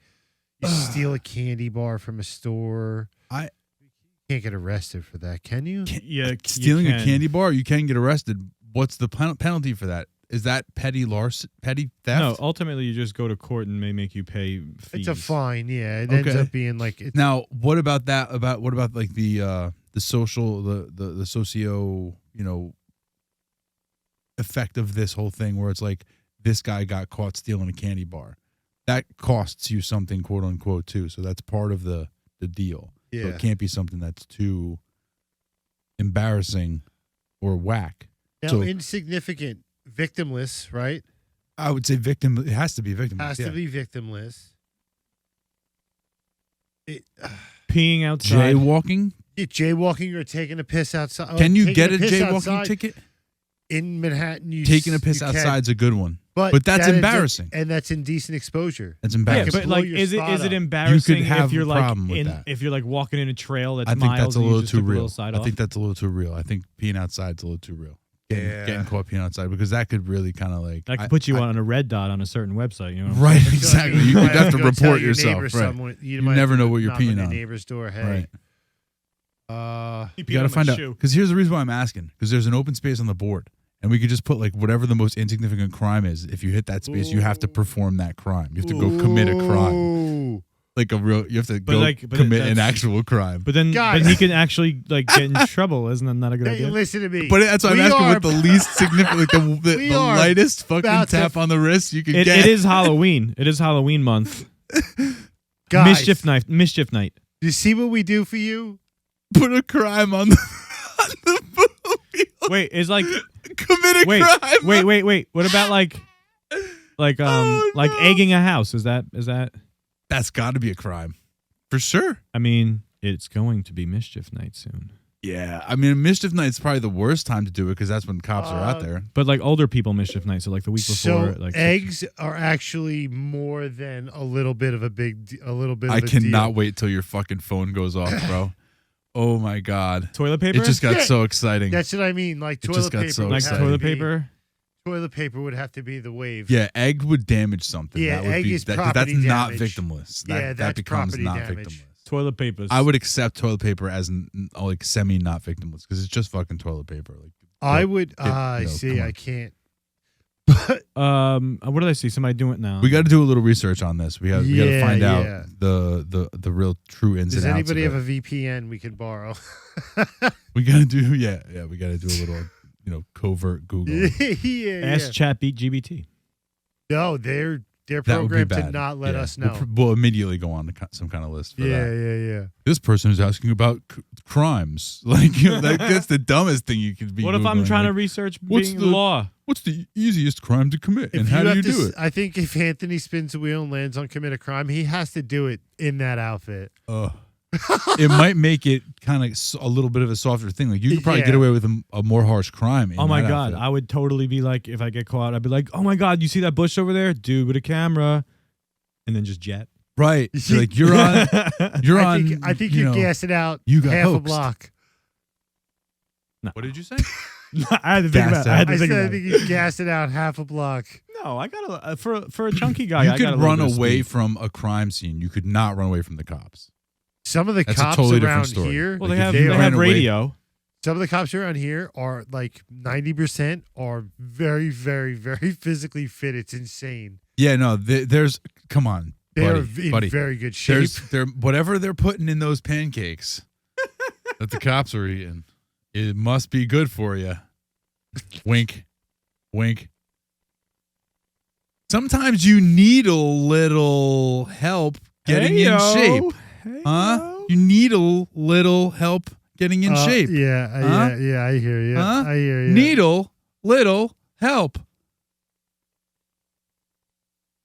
Speaker 3: you steal a candy bar from a store.
Speaker 2: I-
Speaker 3: You can't get arrested for that, can you?
Speaker 1: Yeah,
Speaker 2: Stealing
Speaker 1: you
Speaker 2: a
Speaker 1: can.
Speaker 2: candy bar, you can get arrested. What's the penalty for that? Is that petty theft?
Speaker 1: No, ultimately you just go to court and may make you pay fees.
Speaker 3: It's a fine, yeah. It ends
Speaker 2: Okay.
Speaker 3: up being like it's
Speaker 2: Now, what about that? What about like the social, the socio, effect of this whole thing, where it's like this guy got caught stealing a candy bar, that costs you something, quote unquote, too. So that's part of the deal. So
Speaker 3: yeah.
Speaker 2: it can't be something that's too embarrassing or whack.
Speaker 3: Now
Speaker 2: so-
Speaker 3: insignificant, victimless, right?
Speaker 2: I would say victim. It has to be victim.
Speaker 3: Has to be victimless.
Speaker 1: Peeing outside.
Speaker 2: Jaywalking.
Speaker 3: Jaywalking or taking a piss outside.
Speaker 2: Can you
Speaker 3: taking
Speaker 2: get a
Speaker 3: piss
Speaker 2: jaywalking
Speaker 3: outside
Speaker 2: ticket?
Speaker 3: in Manhattan?
Speaker 2: Taking a piss
Speaker 3: you can,
Speaker 2: outside's a good one.
Speaker 3: but
Speaker 2: that's
Speaker 3: that is
Speaker 2: embarrassing.
Speaker 3: and that's indecent exposure.
Speaker 2: That's
Speaker 1: Yeah,
Speaker 2: embarrassing.
Speaker 1: but
Speaker 3: blow
Speaker 1: like,
Speaker 3: your
Speaker 1: is it
Speaker 3: spot up.
Speaker 1: embarrassing
Speaker 2: have
Speaker 1: if you're
Speaker 2: a
Speaker 1: like
Speaker 2: problem with that.
Speaker 1: if you're like walking in a trail that's
Speaker 2: I think
Speaker 1: miles
Speaker 2: that's a
Speaker 1: and you
Speaker 2: little
Speaker 1: just
Speaker 2: too
Speaker 1: took a
Speaker 2: real.
Speaker 1: little side
Speaker 2: I
Speaker 1: off?
Speaker 2: think that's a little too real. I think peeing outside's a little too real.
Speaker 3: Yeah.
Speaker 2: Getting caught peeing outside, because that could really kind of like
Speaker 1: that could put you on a red dot on a certain website. You know, what I'm
Speaker 2: right.
Speaker 1: saying?
Speaker 2: Exactly. You
Speaker 3: might
Speaker 2: have to
Speaker 3: go tell
Speaker 2: report
Speaker 3: your
Speaker 2: yourself.
Speaker 3: neighbor
Speaker 2: Right.
Speaker 3: someone-
Speaker 2: You
Speaker 3: might
Speaker 2: never
Speaker 3: have to
Speaker 2: know what you're
Speaker 3: knock on
Speaker 2: peeing
Speaker 3: your
Speaker 2: on.
Speaker 3: neighbor's door. Hey,
Speaker 2: Right.
Speaker 1: You
Speaker 2: You
Speaker 1: peed
Speaker 2: got to
Speaker 1: on my
Speaker 2: find out,
Speaker 1: shoe.
Speaker 2: because here's the reason why I'm asking, because there's an open space on the board, and we could just put like whatever the most insignificant crime is. If you hit that space, you have to perform that crime. You have to go commit a crime,
Speaker 3: Ooh.
Speaker 2: like a real. You have to
Speaker 1: But
Speaker 2: go
Speaker 1: like- but
Speaker 2: commit an
Speaker 1: that's-
Speaker 2: actual crime.
Speaker 1: But then,
Speaker 3: Guys.
Speaker 1: he can actually like get in trouble. Isn't that not a good
Speaker 3: Hey,
Speaker 1: idea?
Speaker 3: listen to me.
Speaker 2: But that's why I'm
Speaker 3: We
Speaker 2: asking
Speaker 3: are-
Speaker 2: what the least significant, like the
Speaker 3: We
Speaker 2: the
Speaker 3: are
Speaker 2: lightest fucking
Speaker 3: about to-
Speaker 2: tap on the wrist you can
Speaker 1: It
Speaker 2: get.
Speaker 1: is Halloween. It is Halloween month.
Speaker 3: Guys,
Speaker 1: Mischief night.
Speaker 3: you see what we do for you?
Speaker 2: Put a crime on the movie.
Speaker 1: Wait, is like
Speaker 2: Commit a
Speaker 1: wait,
Speaker 2: crime.
Speaker 1: wait. What about like
Speaker 2: Oh,
Speaker 1: like
Speaker 2: no.
Speaker 1: egging a house? Is that?
Speaker 2: That's got to be a crime, for sure.
Speaker 1: I mean, it's going to be mischief night soon.
Speaker 2: Yeah, I mean, mischief night's probably the worst time to do it, because that's when cops are out there.
Speaker 1: But like older people mischief night, so like the week before.
Speaker 3: So
Speaker 1: like
Speaker 3: eggs are actually more than a little bit of a a little bit.
Speaker 2: I
Speaker 3: of a
Speaker 2: cannot
Speaker 3: deal.
Speaker 2: wait till your fucking phone goes off, bro. Oh my god,
Speaker 1: toilet paper.
Speaker 2: it just got
Speaker 3: Yeah.
Speaker 2: so exciting.
Speaker 3: That's what I mean. Like
Speaker 2: It
Speaker 3: toilet
Speaker 2: just got
Speaker 3: paper.
Speaker 2: so
Speaker 3: would
Speaker 1: like
Speaker 3: have to
Speaker 1: toilet
Speaker 3: be-
Speaker 1: paper.
Speaker 3: Toilet paper would have to be the wave.
Speaker 2: Yeah, egg would damage something.
Speaker 3: Yeah,
Speaker 2: that would
Speaker 3: egg
Speaker 2: be
Speaker 3: is
Speaker 2: that, 'cause
Speaker 3: property
Speaker 2: that's not
Speaker 3: damage.
Speaker 2: victimless.
Speaker 3: Yeah,
Speaker 2: That
Speaker 3: that's
Speaker 2: becomes
Speaker 3: property
Speaker 2: not
Speaker 3: damage.
Speaker 2: victimless.
Speaker 1: Toilet papers.
Speaker 2: I would accept toilet paper as like semi not victimless, because it's just fucking toilet paper. Like
Speaker 3: I would.
Speaker 2: you know,
Speaker 3: See,
Speaker 2: come on.
Speaker 3: I can't.
Speaker 1: What did I see? Somebody doing it now.
Speaker 2: we got to do a little research on this. We got to
Speaker 3: Yeah,
Speaker 2: find out
Speaker 3: yeah.
Speaker 2: the real true ins
Speaker 3: Does
Speaker 2: and outs.
Speaker 3: anybody
Speaker 2: of
Speaker 3: have
Speaker 2: it.
Speaker 3: a VPN we could borrow?
Speaker 2: We got to do we got to do a little covert Google.
Speaker 3: yeah.
Speaker 1: Ask Chat Beat GBT.
Speaker 3: No, they're They're
Speaker 2: that would be
Speaker 3: programmed
Speaker 2: bad.
Speaker 3: to not let
Speaker 2: Yeah.
Speaker 3: us know.
Speaker 2: We'll immediately go on to some kind of list for
Speaker 3: Yeah,
Speaker 2: that.
Speaker 3: yeah.
Speaker 2: This person is asking about crimes. Like, you know, that's the dumbest thing you could be.
Speaker 1: What if I'm
Speaker 2: Googling.
Speaker 1: trying to
Speaker 2: Like,
Speaker 1: research
Speaker 2: what's
Speaker 1: being
Speaker 2: the-
Speaker 1: law?
Speaker 2: what's the easiest crime to commit, and
Speaker 3: If
Speaker 2: how do
Speaker 3: have
Speaker 2: you
Speaker 3: to
Speaker 2: do
Speaker 3: s-
Speaker 2: it?
Speaker 3: I think if Anthony spins the wheel and lands on commit a crime, he has to do it in that outfit.
Speaker 2: It might make it kind of a little bit of a softer thing. Like you could probably
Speaker 3: Yeah.
Speaker 2: get away with a more harsh crime. In
Speaker 1: Oh my
Speaker 2: that
Speaker 1: god,
Speaker 2: outfit.
Speaker 1: I would totally be like, if I get caught, I'd be like, oh my god, you see that bush over there, dude, with a camera, and then just jet.
Speaker 2: Right. You're like you're on. You're
Speaker 3: I
Speaker 2: on.
Speaker 3: think
Speaker 2: you
Speaker 3: you're
Speaker 2: know,
Speaker 3: gassing out
Speaker 2: you got
Speaker 3: half a
Speaker 2: hoaxed.
Speaker 3: block.
Speaker 2: What did you say?
Speaker 1: I had to think about.
Speaker 2: Gassed
Speaker 1: I had to
Speaker 3: I
Speaker 1: think
Speaker 3: said I
Speaker 1: about
Speaker 3: think
Speaker 1: it.
Speaker 3: you're gassing out half a block.
Speaker 1: No, I got for a chunky guy.
Speaker 2: You
Speaker 1: I got a
Speaker 2: could
Speaker 1: little
Speaker 2: run
Speaker 1: bit of
Speaker 2: away
Speaker 1: speed.
Speaker 2: from a crime scene. You could not run away from the cops.
Speaker 3: Some of the
Speaker 2: That's a
Speaker 3: cops
Speaker 2: totally different
Speaker 3: around
Speaker 2: story.
Speaker 3: here,
Speaker 1: Well,
Speaker 2: Like,
Speaker 1: they
Speaker 2: if
Speaker 1: have
Speaker 2: you
Speaker 1: they
Speaker 2: ran
Speaker 1: have
Speaker 2: away-
Speaker 1: radio.
Speaker 3: some of the cops around here are like 90% are very, very, very physically fit. It's insane.
Speaker 2: Yeah. No. There's. Come on,
Speaker 3: They're
Speaker 2: buddy.
Speaker 3: in very good shape.
Speaker 2: They're whatever they're putting in those pancakes that the cops are eating. It must be good for you. Wink, wink. Sometimes you need a little help getting in
Speaker 1: Heyo.
Speaker 2: shape, huh?
Speaker 1: Heyo.
Speaker 2: You need a little help getting in shape.
Speaker 3: Yeah,
Speaker 2: Huh?
Speaker 3: yeah. I hear you.
Speaker 2: Huh?
Speaker 3: I hear you.
Speaker 2: Needle, little help.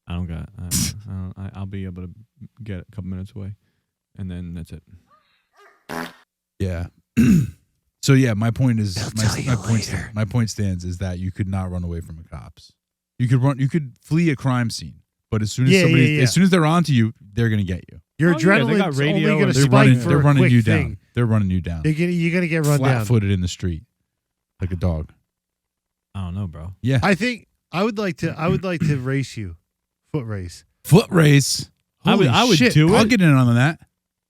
Speaker 1: I don't got. I'll be able to get a couple minutes away, and then that's it.
Speaker 2: Yeah. So yeah, my point is
Speaker 3: tell you later.
Speaker 2: my point stands is that you could not run away from the cops. You could flee a crime scene, but as soon as as soon as they're onto you, they're gonna get you.
Speaker 3: Your
Speaker 1: Oh, yeah, they got
Speaker 3: adrenaline's
Speaker 1: radio
Speaker 3: only going to
Speaker 1: and
Speaker 2: They're
Speaker 3: spike
Speaker 2: running
Speaker 3: for
Speaker 2: they're
Speaker 3: a
Speaker 2: running
Speaker 3: quick
Speaker 2: you
Speaker 3: thing.
Speaker 2: down. They're running you down.
Speaker 3: You're going to get run down.
Speaker 2: Flat-footed in the street like a dog.
Speaker 1: I don't know, bro.
Speaker 2: Yeah.
Speaker 3: I think I would like to race you. Foot race.
Speaker 2: Foot race.
Speaker 1: I would-
Speaker 2: Holy
Speaker 1: I would
Speaker 2: shit.
Speaker 1: do
Speaker 2: I'll
Speaker 1: it.
Speaker 2: get in on that.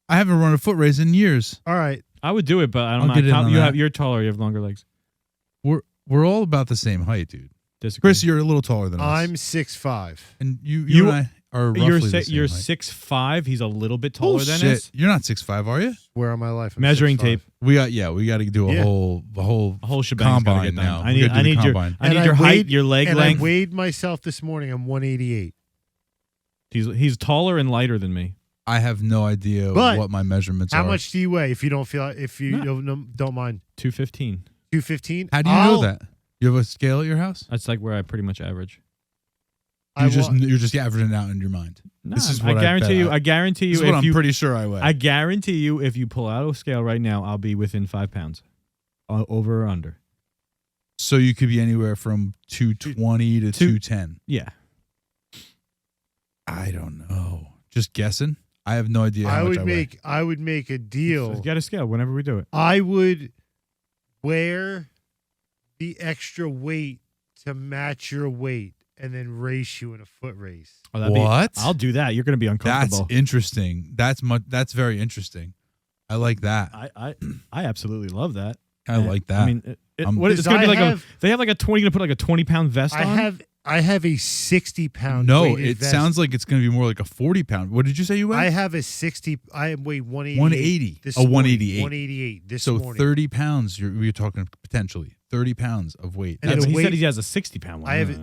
Speaker 2: I haven't run a foot race in years.
Speaker 3: All right.
Speaker 1: I would do it, but I
Speaker 2: I'll
Speaker 1: don't know.
Speaker 2: get in on that.
Speaker 1: You're taller. You have longer legs.
Speaker 2: We're all about the same height, dude.
Speaker 1: Disagree.
Speaker 2: Chris, you're a little taller than us.
Speaker 3: I'm 6'5".
Speaker 2: And you
Speaker 1: You-
Speaker 2: and I are roughly
Speaker 1: You're
Speaker 2: the same
Speaker 1: you're
Speaker 2: height.
Speaker 1: 6'5". He's a little bit taller than
Speaker 2: Bullshit.
Speaker 1: us.
Speaker 2: You're not 6'5", are you?
Speaker 3: Where on my life? I'm
Speaker 1: Measuring
Speaker 3: 6'5".
Speaker 1: tape.
Speaker 2: We got to do a
Speaker 3: Yeah.
Speaker 2: whole
Speaker 1: A whole shebang.
Speaker 2: combine
Speaker 1: Get done.
Speaker 2: now.
Speaker 1: I
Speaker 2: We
Speaker 1: need.
Speaker 2: gotta do
Speaker 1: I
Speaker 2: the
Speaker 1: need your.
Speaker 2: combine.
Speaker 1: I need
Speaker 3: And
Speaker 1: your
Speaker 3: I
Speaker 1: height,
Speaker 3: weighed-
Speaker 1: your leg
Speaker 3: And
Speaker 1: length.
Speaker 3: I weighed myself this morning. I'm 188.
Speaker 1: He's taller and lighter than me.
Speaker 2: I have no idea
Speaker 3: But
Speaker 2: what my measurements
Speaker 3: How
Speaker 2: are.
Speaker 3: much do you weigh? If you don't feel, if you
Speaker 1: No.
Speaker 3: don't mind,
Speaker 1: 215.
Speaker 3: 215.
Speaker 2: How do you know that? You have a scale at your house?
Speaker 1: That's like where I pretty much average.
Speaker 2: You're just averaging it out in your mind.
Speaker 1: No,
Speaker 2: This is
Speaker 1: I
Speaker 2: what I
Speaker 1: guarantee
Speaker 2: bet
Speaker 1: you.
Speaker 2: I-
Speaker 1: I guarantee
Speaker 2: This
Speaker 1: you.
Speaker 2: is what
Speaker 1: If
Speaker 2: I'm
Speaker 1: you,
Speaker 2: pretty sure I weigh.
Speaker 1: I guarantee you, if you pull out a scale right now, I'll be within 5 pounds, over or under.
Speaker 2: So you could be anywhere from 220 to 210.
Speaker 1: Yeah.
Speaker 2: I don't know. Just guessing. I have no idea how
Speaker 3: I
Speaker 2: much
Speaker 3: would
Speaker 2: I weigh.
Speaker 3: I would make a
Speaker 1: So
Speaker 3: deal.
Speaker 1: get a scale whenever we do it.
Speaker 3: I would wear the extra weight to match your weight, and then race you in a foot race.
Speaker 1: Oh, that'd be-
Speaker 2: What?
Speaker 1: I'll do that. You're going to be
Speaker 2: That's
Speaker 1: uncomfortable.
Speaker 2: interesting. That's very interesting. I like that.
Speaker 1: I absolutely love that.
Speaker 2: I like that.
Speaker 1: I mean,
Speaker 2: I'm-
Speaker 1: what, it's
Speaker 3: Because
Speaker 1: going to be
Speaker 3: I
Speaker 1: like
Speaker 3: have-
Speaker 1: they have like a 20. You're going to put like a 20-pound vest
Speaker 3: I
Speaker 1: on.
Speaker 3: have a 60-pound.
Speaker 2: no,
Speaker 3: weighted
Speaker 2: it
Speaker 3: vest.
Speaker 2: sounds like it's going to be more like a 40-pound. What did you say you weigh?
Speaker 3: I have a 60. I weigh 188.
Speaker 2: 180.
Speaker 3: This
Speaker 2: A
Speaker 3: morning.
Speaker 2: 188.
Speaker 3: 188 this
Speaker 2: So
Speaker 3: morning.
Speaker 2: 30 pounds. You're talking potentially 30 pounds of weight.
Speaker 3: And
Speaker 1: Yeah,
Speaker 3: the
Speaker 1: but he
Speaker 3: weight-
Speaker 1: said he has a 60-pound one.
Speaker 3: I have it.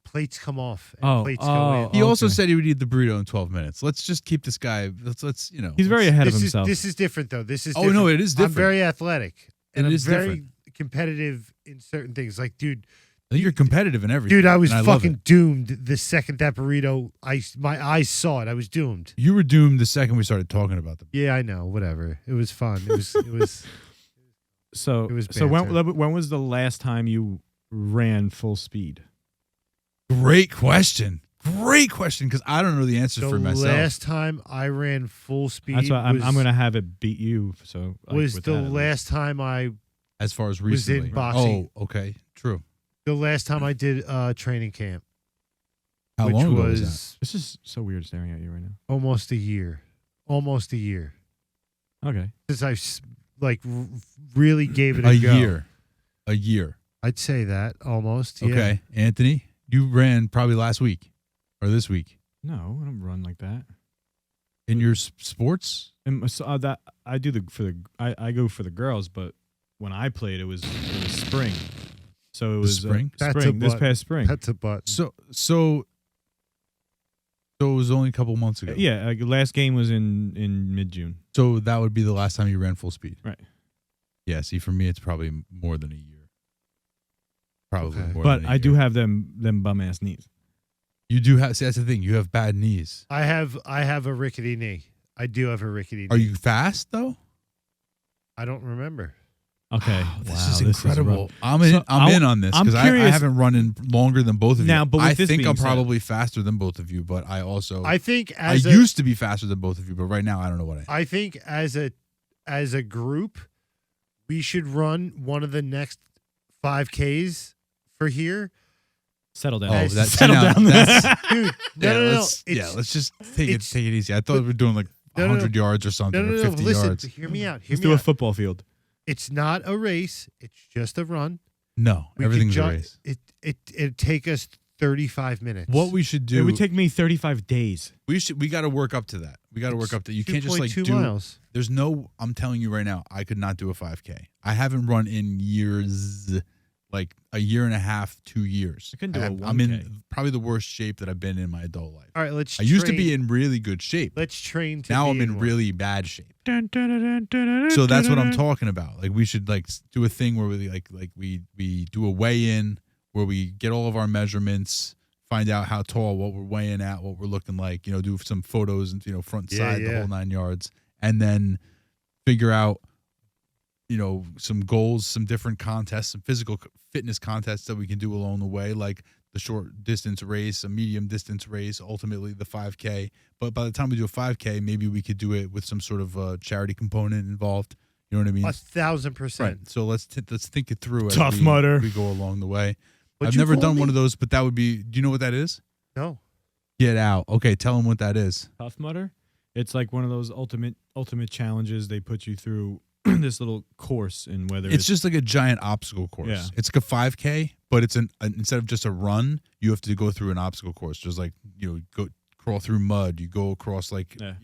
Speaker 3: Plates come off. And
Speaker 1: Oh,
Speaker 3: plates
Speaker 1: oh.
Speaker 3: go in.
Speaker 2: He also
Speaker 1: Okay.
Speaker 2: said he would eat the burrito in 12 minutes. Let's just keep this guy. Let's
Speaker 1: He's very ahead of
Speaker 3: This
Speaker 1: himself.
Speaker 3: is different though. This is.
Speaker 2: Oh,
Speaker 3: different.
Speaker 2: no, it is different.
Speaker 3: I'm very athletic, and
Speaker 2: It
Speaker 3: I'm
Speaker 2: is
Speaker 3: very
Speaker 2: different.
Speaker 3: competitive in certain things. Like, dude,
Speaker 2: I think you're competitive in everything.
Speaker 3: dude, I was
Speaker 2: and love
Speaker 3: fucking
Speaker 2: it.
Speaker 3: doomed the second that burrito. My eyes saw it. I was doomed.
Speaker 2: You were doomed the second we started talking about them.
Speaker 3: Yeah, I know. Whatever. It was fun. It was.
Speaker 1: So
Speaker 3: It was
Speaker 1: when was the last time you ran full speed?
Speaker 2: Great question. Great question, because I don't know the answer
Speaker 3: The
Speaker 2: for myself.
Speaker 3: last time I ran full speed.
Speaker 1: That's why I'm
Speaker 3: was,
Speaker 1: going to have it beat you. So like,
Speaker 3: was
Speaker 1: with
Speaker 3: the
Speaker 1: that, at least.
Speaker 3: last time I.
Speaker 2: As far as
Speaker 3: was in
Speaker 2: recently.
Speaker 3: boxing.
Speaker 2: Oh, okay. True.
Speaker 3: The last time I did training camp.
Speaker 2: How
Speaker 3: which
Speaker 2: long ago was
Speaker 3: was
Speaker 1: This is so weird staring at you right now.
Speaker 3: almost a year. Almost a year.
Speaker 1: Okay.
Speaker 3: Since I really gave it
Speaker 2: that?
Speaker 3: a
Speaker 2: A
Speaker 3: go.
Speaker 2: year. A year.
Speaker 3: I'd say that almost. Yeah.
Speaker 2: Okay. Anthony, you ran probably last week or this week
Speaker 1: No, I don't run like that.
Speaker 2: in your sports.
Speaker 1: And so, that I do I go for the girls, but when I played, it was spring. So it was
Speaker 2: spring?
Speaker 3: That's a
Speaker 1: spring this
Speaker 3: butt.
Speaker 1: past spring.
Speaker 3: That's a button.
Speaker 2: So So it was only a couple months ago.
Speaker 1: Yeah, last game was in mid-June.
Speaker 2: So that would be the last time you ran full speed.
Speaker 1: Right.
Speaker 2: Yeah. See, for me, it's probably more than a year. Probably
Speaker 3: Okay.
Speaker 2: more
Speaker 1: But
Speaker 2: than a
Speaker 1: I do
Speaker 2: year.
Speaker 1: have them bum-ass knees.
Speaker 2: You do have. See, that's the thing. You have bad knees.
Speaker 3: I have a rickety knee. I do have a rickety knee.
Speaker 2: Are you fast though?
Speaker 3: I don't remember.
Speaker 1: Okay.
Speaker 2: This
Speaker 1: wow,
Speaker 2: is incredible.
Speaker 1: rough.
Speaker 2: I'm in.
Speaker 1: So,
Speaker 2: I'm in on this
Speaker 1: I'm
Speaker 2: because I
Speaker 1: curious-
Speaker 2: haven't run in longer than both of you.
Speaker 1: Now, but with
Speaker 2: I
Speaker 1: this
Speaker 2: think
Speaker 1: being
Speaker 2: I'm
Speaker 1: said-
Speaker 2: probably faster than both of you, but I also
Speaker 3: I think
Speaker 2: I
Speaker 3: as
Speaker 2: used to be faster than both of you, but right now I don't know what I am.
Speaker 3: I think as a group, we should run one of the next 5Ks for here.
Speaker 1: Settle down.
Speaker 2: Oh,
Speaker 3: As-
Speaker 2: that's
Speaker 1: Settle
Speaker 2: now,
Speaker 1: down.
Speaker 2: that's-
Speaker 3: Dude,
Speaker 2: yeah,
Speaker 3: no.
Speaker 2: let's, let's just take it
Speaker 3: it's-
Speaker 2: take it easy. I thought we were doing like
Speaker 3: No, no,
Speaker 2: 100 yards or something,
Speaker 3: No.
Speaker 2: or 50
Speaker 3: Listen,
Speaker 2: yards.
Speaker 3: hear me out. Hear
Speaker 1: Let's
Speaker 3: me
Speaker 1: do a
Speaker 3: out.
Speaker 1: football field.
Speaker 3: It's not a race. It's just a run.
Speaker 2: No,
Speaker 3: We could
Speaker 2: everything's a
Speaker 3: ju-
Speaker 2: race.
Speaker 3: It'd take us 35 minutes.
Speaker 2: What we should do,
Speaker 1: It would take me 35 days.
Speaker 2: we got to work up to that. We got to work up to. You can't just like
Speaker 3: 2.2
Speaker 2: do.
Speaker 3: miles.
Speaker 2: There's no. I'm telling you right now, I could not do a 5K. I haven't run in years, like a year and a half, 2 years.
Speaker 1: I couldn't do a
Speaker 2: I'm
Speaker 1: 1K.
Speaker 2: in probably the worst shape that I've been in my adult life.
Speaker 3: All right, let's
Speaker 2: I used to
Speaker 3: train-
Speaker 2: be in really good shape.
Speaker 3: Let's train to
Speaker 2: Now
Speaker 3: be
Speaker 2: I'm in
Speaker 3: one.
Speaker 2: really bad shape.
Speaker 1: So
Speaker 2: So that's what I'm talking about. Like we should like do a thing where we like we do a weigh in where we get all of our measurements, find out how tall, what we're weighing at, what we're looking like, do some photos and front,
Speaker 3: Yeah,
Speaker 2: side, the
Speaker 3: yeah.
Speaker 2: whole 9 yards, and then figure out some goals, some different contests, some physical fitness contests that we can do along the way, like the short distance race, a medium distance race, ultimately the 5K. But by the time we do a 5K, maybe we could do it with some sort of charity component involved. You know what I mean?
Speaker 3: 1,000%.
Speaker 2: Right. So let's think it through as
Speaker 1: Tough
Speaker 2: we,
Speaker 1: Mudder.
Speaker 2: we go along the way.
Speaker 3: What'd
Speaker 2: I've
Speaker 3: you
Speaker 2: never
Speaker 3: call
Speaker 2: done
Speaker 3: me?
Speaker 2: one of those, but that would be. Do you know what that is?
Speaker 3: No.
Speaker 2: Get out. Okay, tell them what that is.
Speaker 1: Tough Mudder. It's like one of those ultimate challenges. They put you through this little course, and whether
Speaker 2: It's just like a giant obstacle course.
Speaker 1: Yeah.
Speaker 2: It's like a 5K, but it's instead of just a run, you have to go through an obstacle course. Just like go crawl through mud. You go across like
Speaker 1: Yeah.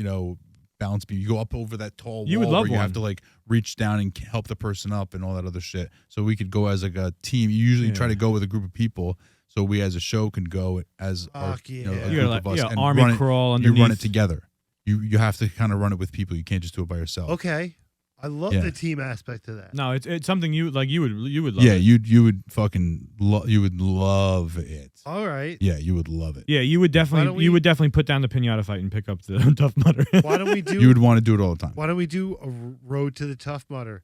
Speaker 2: balance beam. You go up over that tall
Speaker 1: You
Speaker 2: wall
Speaker 1: would love
Speaker 2: where you have
Speaker 1: one.
Speaker 2: to like reach down and help the person up and all that other shit. So we could go as like a team. You usually try
Speaker 1: Yeah.
Speaker 2: to go with a group of people. So we as a show can go as our,
Speaker 3: Fuck
Speaker 2: a
Speaker 3: yeah.
Speaker 1: you
Speaker 2: group
Speaker 1: gotta
Speaker 2: of us and
Speaker 1: army
Speaker 2: run it.
Speaker 1: crawl
Speaker 2: You
Speaker 1: underneath.
Speaker 2: run it together. You have to kind of run it with people. You can't just do it by yourself.
Speaker 3: Okay. I love
Speaker 2: Yeah.
Speaker 3: the team aspect of that.
Speaker 1: No, it's something you like. You would love.
Speaker 2: Yeah,
Speaker 1: it.
Speaker 2: you would fucking you would love it.
Speaker 3: All right.
Speaker 2: Yeah, you would love it.
Speaker 1: Yeah, you would
Speaker 3: don't
Speaker 1: definitely.
Speaker 3: we-
Speaker 1: You would definitely put down the pinata fight and pick up the Tough Mudder.
Speaker 3: Why don't we do
Speaker 2: You would want to do it all the time.
Speaker 3: Why don't we do a road to the Tough Mudder?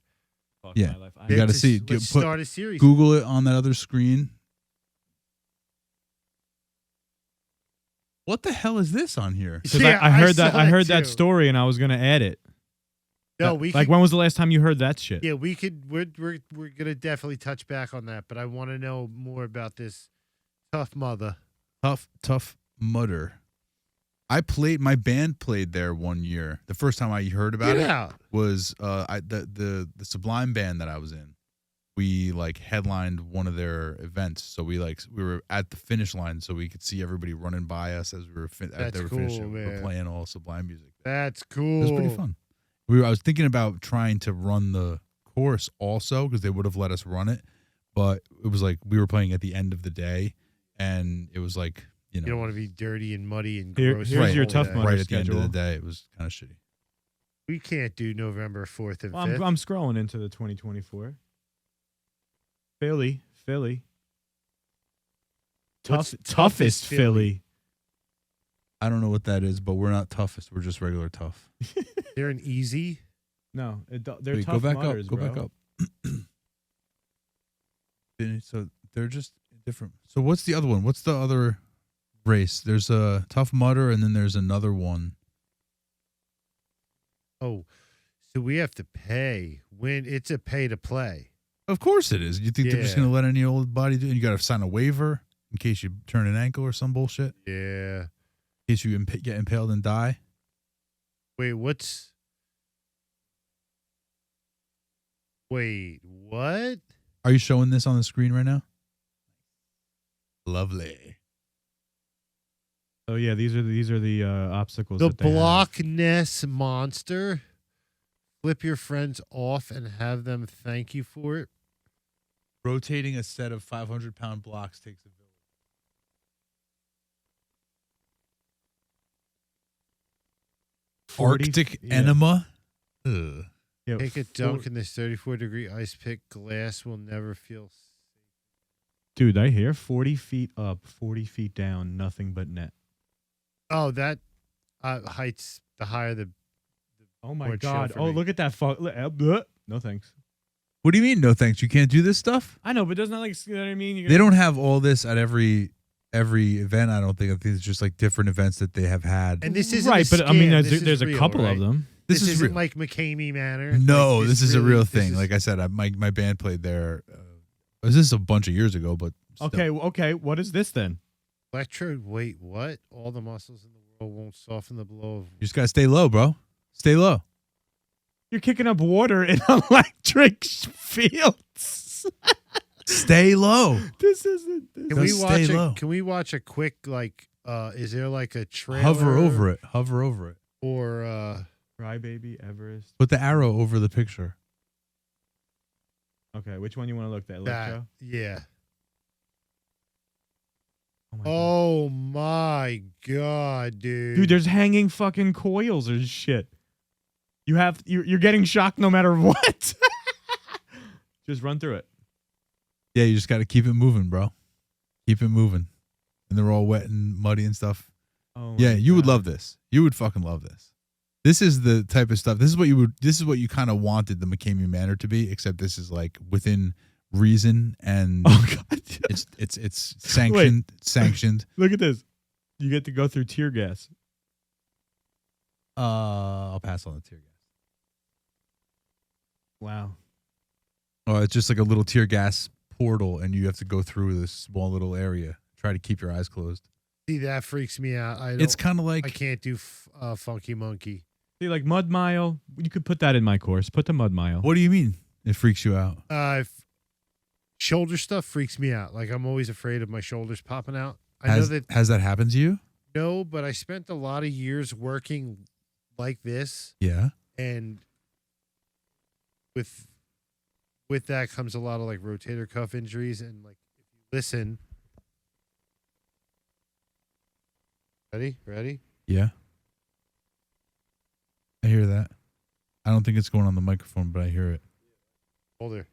Speaker 1: Fuck
Speaker 2: Yeah.
Speaker 1: my life.
Speaker 2: You gotta see.
Speaker 3: Let's
Speaker 2: Put-
Speaker 3: start a series.
Speaker 2: Google it on that other screen. What the hell is this on here?
Speaker 1: Because
Speaker 3: Yeah,
Speaker 1: I heard that
Speaker 3: saw
Speaker 1: I heard that
Speaker 3: too.
Speaker 1: story and I was gonna add it.
Speaker 3: No, we
Speaker 1: like
Speaker 3: could,
Speaker 1: when was the last time you heard that shit?
Speaker 3: yeah, we could. We're gonna definitely touch back on that, but I want to know more about this Tough Mother.
Speaker 2: Tough Mudder. My band played there one year. The first time I heard about
Speaker 3: Get
Speaker 2: it
Speaker 3: out.
Speaker 2: was the Sublime band that I was in. We like headlined one of their events, so we were at the finish line, so we could see everybody running by us as we were as
Speaker 3: That's
Speaker 2: they were
Speaker 3: cool,
Speaker 2: finishing. We were
Speaker 3: man.
Speaker 2: playing all Sublime music.
Speaker 3: That's
Speaker 2: It
Speaker 3: cool.
Speaker 2: was pretty fun. I was thinking about trying to run the course also because they would have let us run it, but it was like we were playing at the end of the day, and it was like
Speaker 3: You don't want to be dirty and muddy and
Speaker 1: Here-
Speaker 3: gross.
Speaker 1: here's
Speaker 3: the
Speaker 2: Right.
Speaker 1: your
Speaker 3: whole
Speaker 1: Tough
Speaker 3: day.
Speaker 1: Mudder
Speaker 2: right at the end of the
Speaker 1: schedule.
Speaker 2: day. It was kind of shitty.
Speaker 3: We can't do November 4th and
Speaker 1: Well,
Speaker 3: 5th.
Speaker 1: I'm scrolling into the 2024. Philly.
Speaker 3: What's
Speaker 1: Toughest
Speaker 3: toughest
Speaker 1: Philly.
Speaker 2: I don't know what that is, but we're not toughest. We're just regular tough.
Speaker 3: They're an easy.
Speaker 1: No, they're
Speaker 2: Wait,
Speaker 1: tough
Speaker 2: go back
Speaker 1: mudders,
Speaker 2: up. Go
Speaker 1: bro.
Speaker 2: back up. So they're just different. So what's the other one? What's the other race? There's a Tough Mudder, and then there's another one.
Speaker 3: Oh, so we have to pay when it's a pay to play.
Speaker 2: Of course it is. You think they're just
Speaker 3: Yeah.
Speaker 2: going to let any old body do it? You got to sign a waiver in case you turn an ankle or some bullshit.
Speaker 3: Yeah.
Speaker 2: In case you get impaled and die.
Speaker 3: Wait, what?
Speaker 2: Are you showing this on the screen right now? Lovely.
Speaker 1: So yeah, these are the obstacles.
Speaker 3: The
Speaker 1: that they have.
Speaker 3: Block Ness Monster. Flip your friends off and have them thank you for it.
Speaker 2: Rotating a set of 500-pound blocks takes a village. Arctic
Speaker 1: yeah.
Speaker 2: enema. Ugh.
Speaker 1: Yeah,
Speaker 3: Take a dunk in this 34-degree ice pick. Glass will never feel.
Speaker 1: Dude, I hear 40 feet up, 40 feet down, nothing but net.
Speaker 3: Oh, that heights. The higher the.
Speaker 1: Oh my
Speaker 3: More chill
Speaker 1: God.
Speaker 3: for
Speaker 1: Oh,
Speaker 3: me.
Speaker 1: look at that. No thanks.
Speaker 2: What do you mean? No thanks. You can't do this stuff.
Speaker 1: I know, but doesn't that like, you know what I mean?
Speaker 2: They don't have all this at every event. I don't think. I think it's just like different events that they have had.
Speaker 3: And this isn't
Speaker 1: right,
Speaker 3: a
Speaker 1: but I mean,
Speaker 3: scam. This is
Speaker 1: there's a
Speaker 3: real,
Speaker 1: couple
Speaker 3: right?
Speaker 1: of them.
Speaker 2: This is
Speaker 3: isn't
Speaker 2: real.
Speaker 3: like McCamey Manor.
Speaker 2: No,
Speaker 3: Like,
Speaker 2: this is a
Speaker 3: really-
Speaker 2: real
Speaker 3: this
Speaker 2: thing.
Speaker 3: is-
Speaker 2: Like I said, my band played there. This is a bunch of years ago, but still.
Speaker 1: Okay. What is this then?
Speaker 3: electrode. Wait, what? All the muscles in the world won't soften the blow of.
Speaker 2: You just gotta stay low, bro. Stay low.
Speaker 1: You're kicking up water in electric fields.
Speaker 2: Stay low.
Speaker 1: This isn't. This
Speaker 3: Can we
Speaker 2: Just
Speaker 3: watch
Speaker 2: stay low.
Speaker 3: Can we watch a quick like? Is there like a trailer?
Speaker 2: Hover over it. Hover over it.
Speaker 3: Or
Speaker 1: Crybaby, Everest.
Speaker 2: Put the arrow over the picture.
Speaker 1: Okay, which one you want to look at?
Speaker 3: that?
Speaker 1: Electro?
Speaker 3: Yeah.
Speaker 1: Oh my God.
Speaker 3: Oh my God, dude.
Speaker 1: Dude, there's hanging fucking coils or shit. You're getting shocked no matter what. Just run through it.
Speaker 2: Yeah, you just gotta keep it moving, bro. Keep it moving. And they're all wet and muddy and stuff.
Speaker 1: Oh
Speaker 2: Yeah,
Speaker 1: my
Speaker 2: you would
Speaker 1: God.
Speaker 2: love this. You would fucking love this. This is the type of stuff. This is what you kind of wanted the McCamey Manor to be, except this is like within reason and
Speaker 1: Oh God.
Speaker 2: it's sanctioned.
Speaker 1: Look at this. You get to go through tear gas.
Speaker 2: I'll pass on the tear gas.
Speaker 1: Wow.
Speaker 2: Oh, it's just like a little tear gas portal, and you have to go through this small little area. Try to keep your eyes closed.
Speaker 3: See, that freaks me out.
Speaker 2: It's kind of like
Speaker 3: I can't do Funky Monkey.
Speaker 1: See, like Mud Mile. You could put that in my course. Put the Mud Mile.
Speaker 2: what do you mean? It freaks you out.
Speaker 3: Shoulder stuff freaks me out. Like I'm always afraid of my shoulders popping out. I know that
Speaker 2: Has that happened to you?
Speaker 3: no, but I spent a lot of years working like this,
Speaker 2: Yeah.
Speaker 3: and with that comes a lot of like rotator cuff injuries. And like if you listen, ready.
Speaker 2: Yeah. I hear that. I don't think it's going on the microphone, but I hear it.
Speaker 3: Hold her.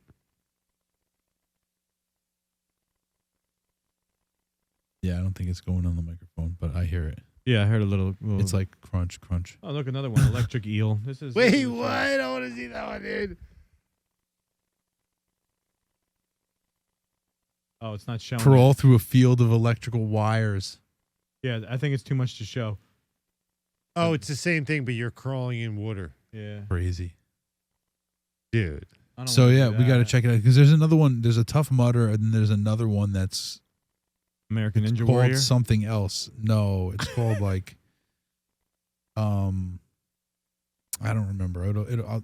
Speaker 2: Yeah, I don't think it's going on the microphone, but I hear it.
Speaker 1: Yeah, I heard a little.
Speaker 2: It's like crunch, crunch.
Speaker 1: Oh, look, another one. Electric eel. This is.
Speaker 3: Wait, what? I want to see that one, dude.
Speaker 1: Oh, it's not showing.
Speaker 2: Crawl through a field of electrical wires.
Speaker 1: Yeah, I think it's too much to show.
Speaker 3: Oh, it's the same thing, but you're crawling in water,
Speaker 1: Yeah.
Speaker 2: Crazy.
Speaker 3: dude.
Speaker 1: I don't
Speaker 2: So
Speaker 1: wanna
Speaker 2: yeah,
Speaker 1: do
Speaker 2: we got to
Speaker 1: that.
Speaker 2: check it out because there's another one. There's a Tough Mudder, and then there's another one that's
Speaker 1: American Ninja
Speaker 2: called
Speaker 1: Warrior.
Speaker 2: something else. No, it's called like, I don't remember.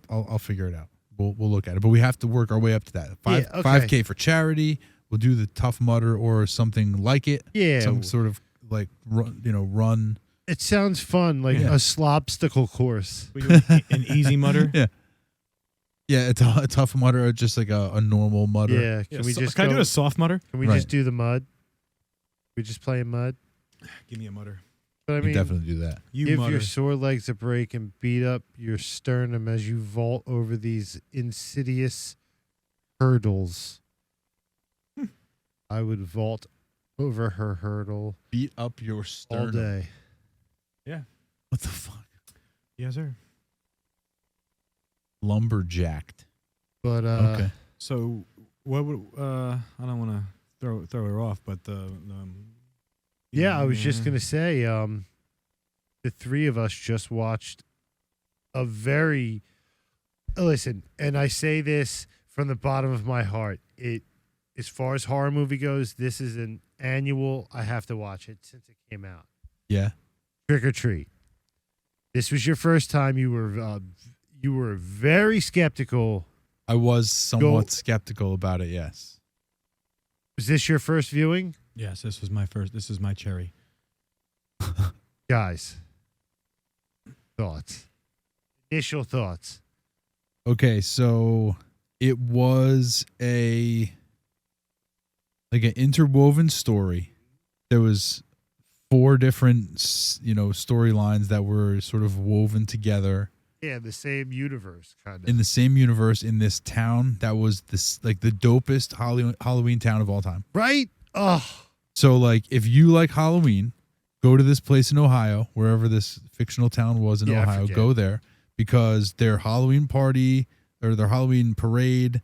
Speaker 2: I'll figure it out. We'll look at it, but we have to work our way up to that.
Speaker 3: Yeah, okay.
Speaker 2: 5K for charity. We'll do the Tough Mudder or something like it.
Speaker 3: Yeah,
Speaker 2: Some sort of like run.
Speaker 3: it sounds fun, like
Speaker 2: Yeah.
Speaker 3: a slopstickle course.
Speaker 1: An easy mutter.
Speaker 2: Yeah. Yeah, a Tough Mudder or just like a normal Mudder.
Speaker 3: Yeah, can we just
Speaker 1: can I
Speaker 3: go,
Speaker 1: do a soft mutter?
Speaker 3: Can we
Speaker 2: Right.
Speaker 3: just do the mud? We just play in mud.
Speaker 1: Give me a mutter.
Speaker 3: But I
Speaker 2: We
Speaker 3: mean,
Speaker 2: definitely do that.
Speaker 1: You
Speaker 3: give
Speaker 1: mutter.
Speaker 3: your sore legs a break and beat up your sternum as you vault over these insidious hurdles. I would vault over her hurdle
Speaker 2: Beat up your
Speaker 3: all
Speaker 2: sternum.
Speaker 3: day.
Speaker 2: What the fuck?
Speaker 1: Yes, sir.
Speaker 2: Lumberjacked.
Speaker 3: But
Speaker 2: Okay.
Speaker 1: So what would I don't want to throw her off, but
Speaker 3: yeah, I was just gonna say, the three of us just watched a very listen, and I say this from the bottom of my heart. It, as far as horror movie goes, this is an annual. I have to watch it since it came out.
Speaker 2: Yeah.
Speaker 3: Trick or Treat. This was your first time. You were very skeptical.
Speaker 2: I was somewhat skeptical about it, yes.
Speaker 3: Was this your first viewing,
Speaker 1: Yes, this was my first. This is my cherry.
Speaker 3: guys? Thoughts? Initial thoughts?
Speaker 2: Okay, so it was an interwoven story. There was 4 different storylines that were sort of woven together
Speaker 3: Yeah, the same universe, kind of.
Speaker 2: in the same universe in this town that was this like the dopest Halloween town of all time.
Speaker 3: Right? Oh,
Speaker 2: So like if you like Halloween, go to this place in Ohio, wherever this fictional town was in
Speaker 3: Yeah, I
Speaker 2: Ohio,
Speaker 3: forget.
Speaker 2: go there because their Halloween party or their Halloween parade,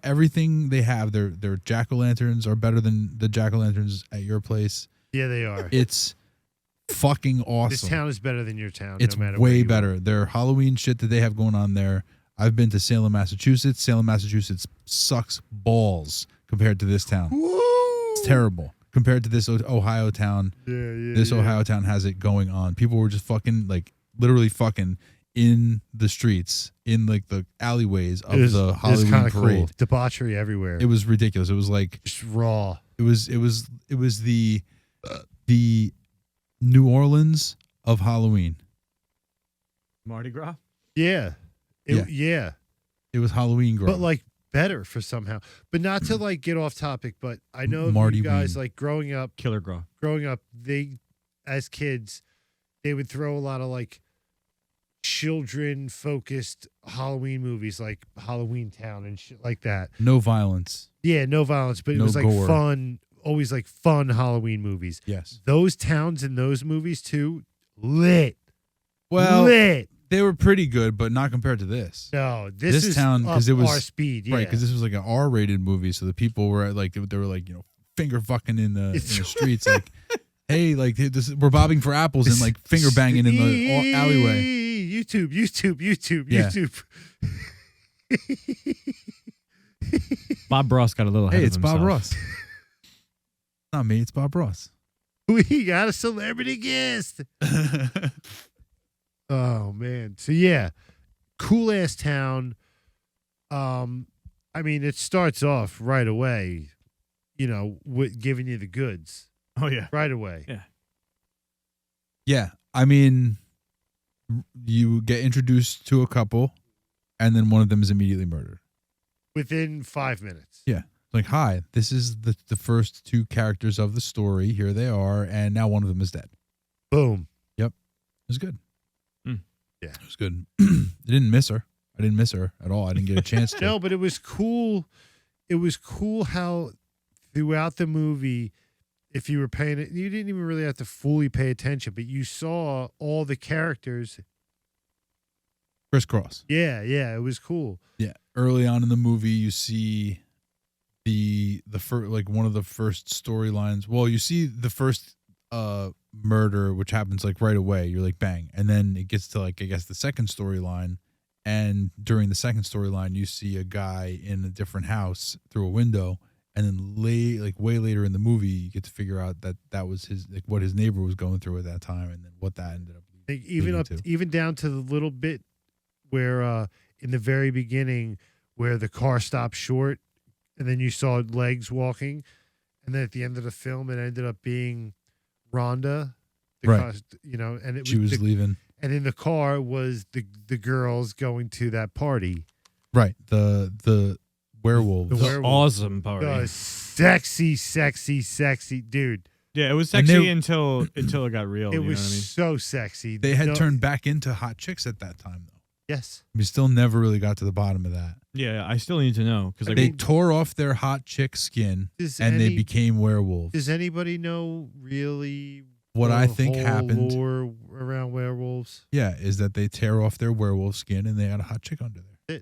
Speaker 2: everything they have, their jack-o'-lanterns are better than the jack-o'-lanterns at your place.
Speaker 3: yeah, they are.
Speaker 2: It's fucking awesome.
Speaker 3: This town is better than your town.
Speaker 2: It's
Speaker 3: no matter where
Speaker 2: way
Speaker 3: you
Speaker 2: better.
Speaker 3: are.
Speaker 2: Their Halloween shit that they have going on there. I've been to Salem, Massachusetts. Salem, Massachusetts sucks balls compared to this town.
Speaker 3: Woo!
Speaker 2: It's terrible compared to this Ohio town.
Speaker 3: Yeah.
Speaker 2: This Ohio town has it going on. People were just fucking like literally fucking in the streets, in like the alleyways of the Halloween
Speaker 3: kinda
Speaker 2: parade.
Speaker 3: Cool. Debauchery everywhere.
Speaker 2: It was ridiculous. It was like
Speaker 3: just raw.
Speaker 2: it was the New Orleans of Halloween.
Speaker 1: Mardi Gras.
Speaker 3: Yeah. Yeah.
Speaker 2: It was Halloween girl.
Speaker 3: But like better for somehow. But not to like get off topic, but I know
Speaker 2: Marty
Speaker 3: you guys
Speaker 2: Ween.
Speaker 3: like growing up,
Speaker 1: Killer Gras.
Speaker 3: they as kids, they would throw a lot of like children focused Halloween movies like Halloween Town and shit like that.
Speaker 2: No violence.
Speaker 3: Yeah, no violence, but it
Speaker 2: No
Speaker 3: was like
Speaker 2: gore.
Speaker 3: fun, always like fun Halloween movies.
Speaker 2: Yes.
Speaker 3: Those towns in those movies too, lit.
Speaker 2: Well,
Speaker 3: lit.
Speaker 2: they were pretty good, but not compared to this.
Speaker 3: No, this is
Speaker 2: town,
Speaker 3: up
Speaker 2: 'cause it was-
Speaker 3: our speed. Yeah.
Speaker 2: Right, because this was like an R-rated movie, so the people were like, they were like, finger fucking in the streets, like, hey, like we're bobbing for apples and like finger banging in the alleyway.
Speaker 3: YouTube.
Speaker 2: Yeah.
Speaker 1: Bob Ross got a little ahead
Speaker 2: Hey,
Speaker 1: of
Speaker 2: it's
Speaker 1: himself.
Speaker 2: Bob Ross. Not me, it's Bob Ross.
Speaker 3: We got a celebrity guest. Oh man. So yeah, cool ass town. I mean, it starts off right away, with giving you the goods
Speaker 1: Oh yeah.
Speaker 3: right away.
Speaker 1: Yeah.
Speaker 2: Yeah, I mean, you get introduced to a couple, and then one of them is immediately murdered.
Speaker 3: Within 5 minutes.
Speaker 2: Yeah. Like, hi, this is the first 2 characters of the story. Here they are, and now one of them is dead.
Speaker 3: Boom.
Speaker 2: It was good.
Speaker 3: Yeah.
Speaker 2: It was good. I didn't miss her. I didn't miss her at all. I didn't get a chance to.
Speaker 3: No, but it was cool. It was cool how throughout the movie, if you were paying it, you didn't even really have to fully pay attention, but you saw all the characters.
Speaker 2: Crisscross.
Speaker 3: Yeah, it was cool.
Speaker 2: Yeah. Early on in the movie, you see the first, like one of the first storylines. Well, you see the first murder, which happens like right away. You're like, bang. And then it gets to like, I guess the second storyline. And during the second storyline, you see a guy in a different house through a window. And then way later in the movie, you get to figure out that was his, like what his neighbor was going through at that time. And then what that ended up
Speaker 3: Like,
Speaker 2: leading to.
Speaker 3: even down to the little bit where in the very beginning where the car stopped short and then you saw legs walking, and then at the end of the film it ended up being Rhonda,
Speaker 2: Right.
Speaker 3: car, and it
Speaker 2: She was leaving.
Speaker 3: and in the car was the girls going to that party.
Speaker 2: Right. The werewolves.
Speaker 3: The
Speaker 1: The
Speaker 3: werewolf.
Speaker 1: awesome party.
Speaker 3: The sexy dude.
Speaker 1: Yeah, it was
Speaker 2: And
Speaker 1: sexy
Speaker 2: they-
Speaker 1: until it got real.
Speaker 3: It
Speaker 1: you know
Speaker 3: was
Speaker 1: what I mean?
Speaker 3: so sexy.
Speaker 2: They had
Speaker 3: No-
Speaker 2: turned back into hot chicks at that time, though.
Speaker 3: Yes.
Speaker 2: We still never really got to the bottom of that.
Speaker 1: Yeah, I still need to know because like
Speaker 2: They tore off their hot chick skin
Speaker 3: Does
Speaker 2: and they
Speaker 3: any-
Speaker 2: became werewolves.
Speaker 3: Does anybody know really
Speaker 2: What
Speaker 3: the
Speaker 2: I think
Speaker 3: whole
Speaker 2: happened,
Speaker 3: lore around werewolves?
Speaker 2: yeah, is that they tear off their werewolf skin and they had a hot chick under there.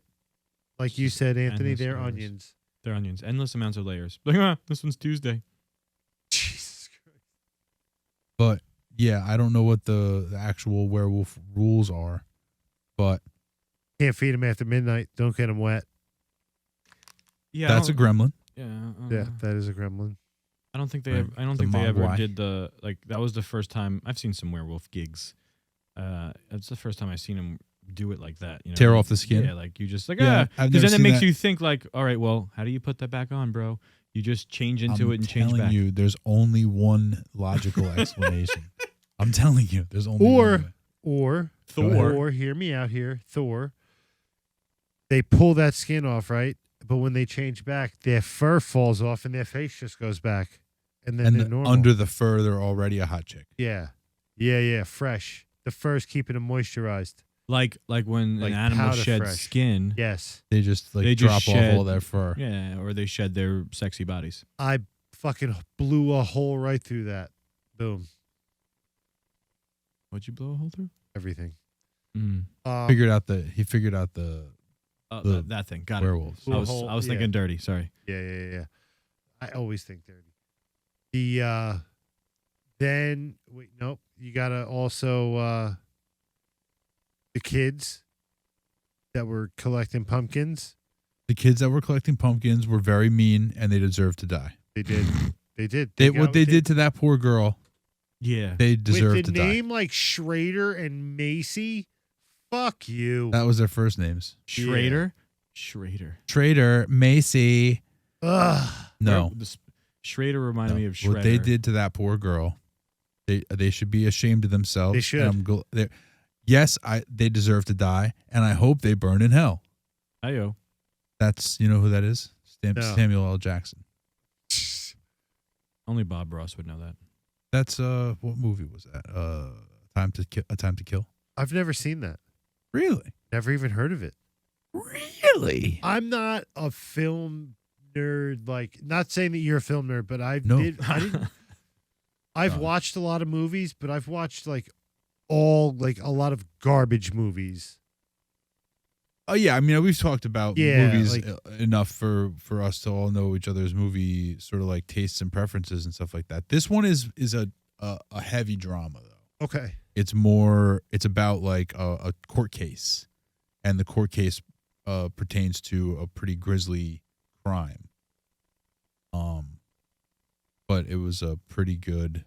Speaker 3: Like you said, Anthony,
Speaker 1: Endless
Speaker 3: they're
Speaker 1: layers.
Speaker 3: onions.
Speaker 1: they're onions, endless amounts of layers. Like, this one's Tuesday.
Speaker 3: Jesus Christ.
Speaker 2: But yeah, I don't know what the actual werewolf rules are, but
Speaker 3: Can't feed them after midnight. Don't get them wet.
Speaker 1: Yeah,
Speaker 2: that's a gremlin.
Speaker 1: Yeah,
Speaker 3: Yeah, that is a gremlin.
Speaker 1: I don't think they.
Speaker 2: Right.
Speaker 1: Ever, I don't
Speaker 2: The
Speaker 1: think they ever
Speaker 2: mogwai.
Speaker 1: did the like. That was the first time I've seen some werewolf gigs. It's the first time I've seen them do it like that. You know,
Speaker 2: Tear
Speaker 1: like,
Speaker 2: off the skin?
Speaker 1: Yeah, like you just like
Speaker 2: Yeah, I've
Speaker 1: because
Speaker 2: never
Speaker 1: then it
Speaker 2: seen
Speaker 1: makes
Speaker 2: that.
Speaker 1: you think like, all right, well, how do you put that back on, bro? You just change into
Speaker 2: I'm
Speaker 1: it and change
Speaker 2: telling
Speaker 1: back.
Speaker 2: you, there's only one logical explanation. I'm telling you, there's only
Speaker 3: Or-
Speaker 2: one way.
Speaker 3: Or
Speaker 1: Thor.
Speaker 3: Or hear me out here. Thor. They pull that skin off, right? But when they change back, their fur falls off and their face just goes back. and then
Speaker 2: And
Speaker 3: they're normal.
Speaker 2: under the fur, they're already a hot chick.
Speaker 3: yeah, yeah, fresh. The fur's keeping them moisturized.
Speaker 1: Like when
Speaker 3: Like
Speaker 1: an animal
Speaker 3: powder
Speaker 1: sheds
Speaker 3: fresh.
Speaker 1: skin.
Speaker 3: Yes,
Speaker 2: They just
Speaker 1: They
Speaker 2: drop
Speaker 1: just
Speaker 2: off
Speaker 1: shed-
Speaker 2: all their fur.
Speaker 1: Yeah, or they shed their sexy bodies.
Speaker 3: I fucking blew a hole right through that. Boom,
Speaker 1: What'd you blow a hole through?
Speaker 3: everything.
Speaker 1: Mm.
Speaker 3: Um,
Speaker 2: He figured out the The
Speaker 1: That thing. Got
Speaker 2: werewolves.
Speaker 1: it. I was
Speaker 3: Hole,
Speaker 1: I was
Speaker 3: yeah.
Speaker 1: thinking dirty. Sorry.
Speaker 3: Yeah. I always think dirty. The then wait, nope. You gotta also the kids that were collecting pumpkins.
Speaker 2: The kids that were collecting pumpkins were very mean, and they deserve to die.
Speaker 3: They did. They did.
Speaker 2: They
Speaker 3: got
Speaker 2: what they did to that poor girl,
Speaker 1: Yeah.
Speaker 2: they deserve
Speaker 3: with
Speaker 2: to
Speaker 3: a
Speaker 2: die.
Speaker 3: name like Schrader and Macy. Fuck you.
Speaker 2: That was their first names.
Speaker 1: Schrader.
Speaker 2: Trader, Macy.
Speaker 3: Ugh.
Speaker 2: No,
Speaker 1: Schrader reminded
Speaker 2: no.
Speaker 1: me of Shredder.
Speaker 2: What they did to that poor girl, they should be ashamed of themselves.
Speaker 3: They should.
Speaker 2: And yes, they deserve to die, and I hope they burn in hell.
Speaker 1: Ayo.
Speaker 2: That's you know who that is?
Speaker 3: No.
Speaker 2: Samuel L. Jackson.
Speaker 1: Only Bob Ross would know that.
Speaker 2: That's what movie was that? A Time to Kill.
Speaker 3: I've never seen that.
Speaker 2: Really?
Speaker 3: Never even heard of it.
Speaker 2: Really?
Speaker 3: I'm not a film nerd. Like, not saying that you're a film nerd, but I've watched a lot of movies, but I've watched like a lot of garbage movies.
Speaker 2: Oh yeah, I mean we've talked about
Speaker 3: Yeah,
Speaker 2: movies
Speaker 3: like-
Speaker 2: enough for us to all know each other's movie sort of like tastes and preferences and stuff like that. This one is a heavy drama though.
Speaker 3: Okay.
Speaker 2: It's about like a court case, and the court case pertains to a pretty grisly crime. But it was a pretty good,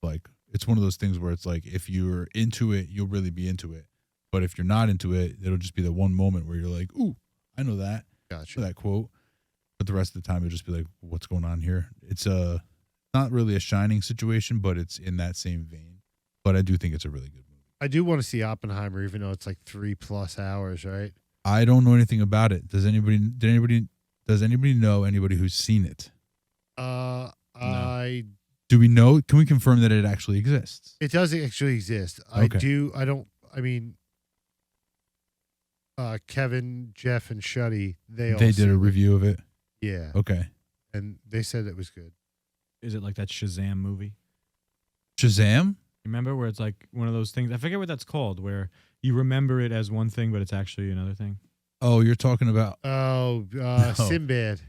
Speaker 2: like it's one of those things where it's like if you're into it, you'll really be into it. But if you're not into it, it'll just be the one moment where you're like, "Ooh, I know that."
Speaker 3: Gotcha.
Speaker 2: For that quote. But the rest of the time, you'll just be like, "What's going on here?" It's not really a Shining situation, but it's in that same vein. But I do think it's a really good movie.
Speaker 3: I do want to see Oppenheimer, even though it's like 3+ hours, right?
Speaker 2: I don't know anything about it. Does anybody know anybody who's seen it? Do we know? Can we confirm that it actually exists?
Speaker 3: It doesn't actually exist.
Speaker 2: Okay.
Speaker 3: Kevin, Jeff, and Shuddy, they
Speaker 2: Did a review of it.
Speaker 3: Yeah.
Speaker 2: Okay.
Speaker 3: And they said it was good.
Speaker 1: Is it like that Shazam movie?
Speaker 2: Shazam?
Speaker 1: Remember where it's like one of those things? I forget what that's called, where you remember it as one thing, but it's actually another thing.
Speaker 2: Oh, you're talking about
Speaker 3: Oh, Sinbad,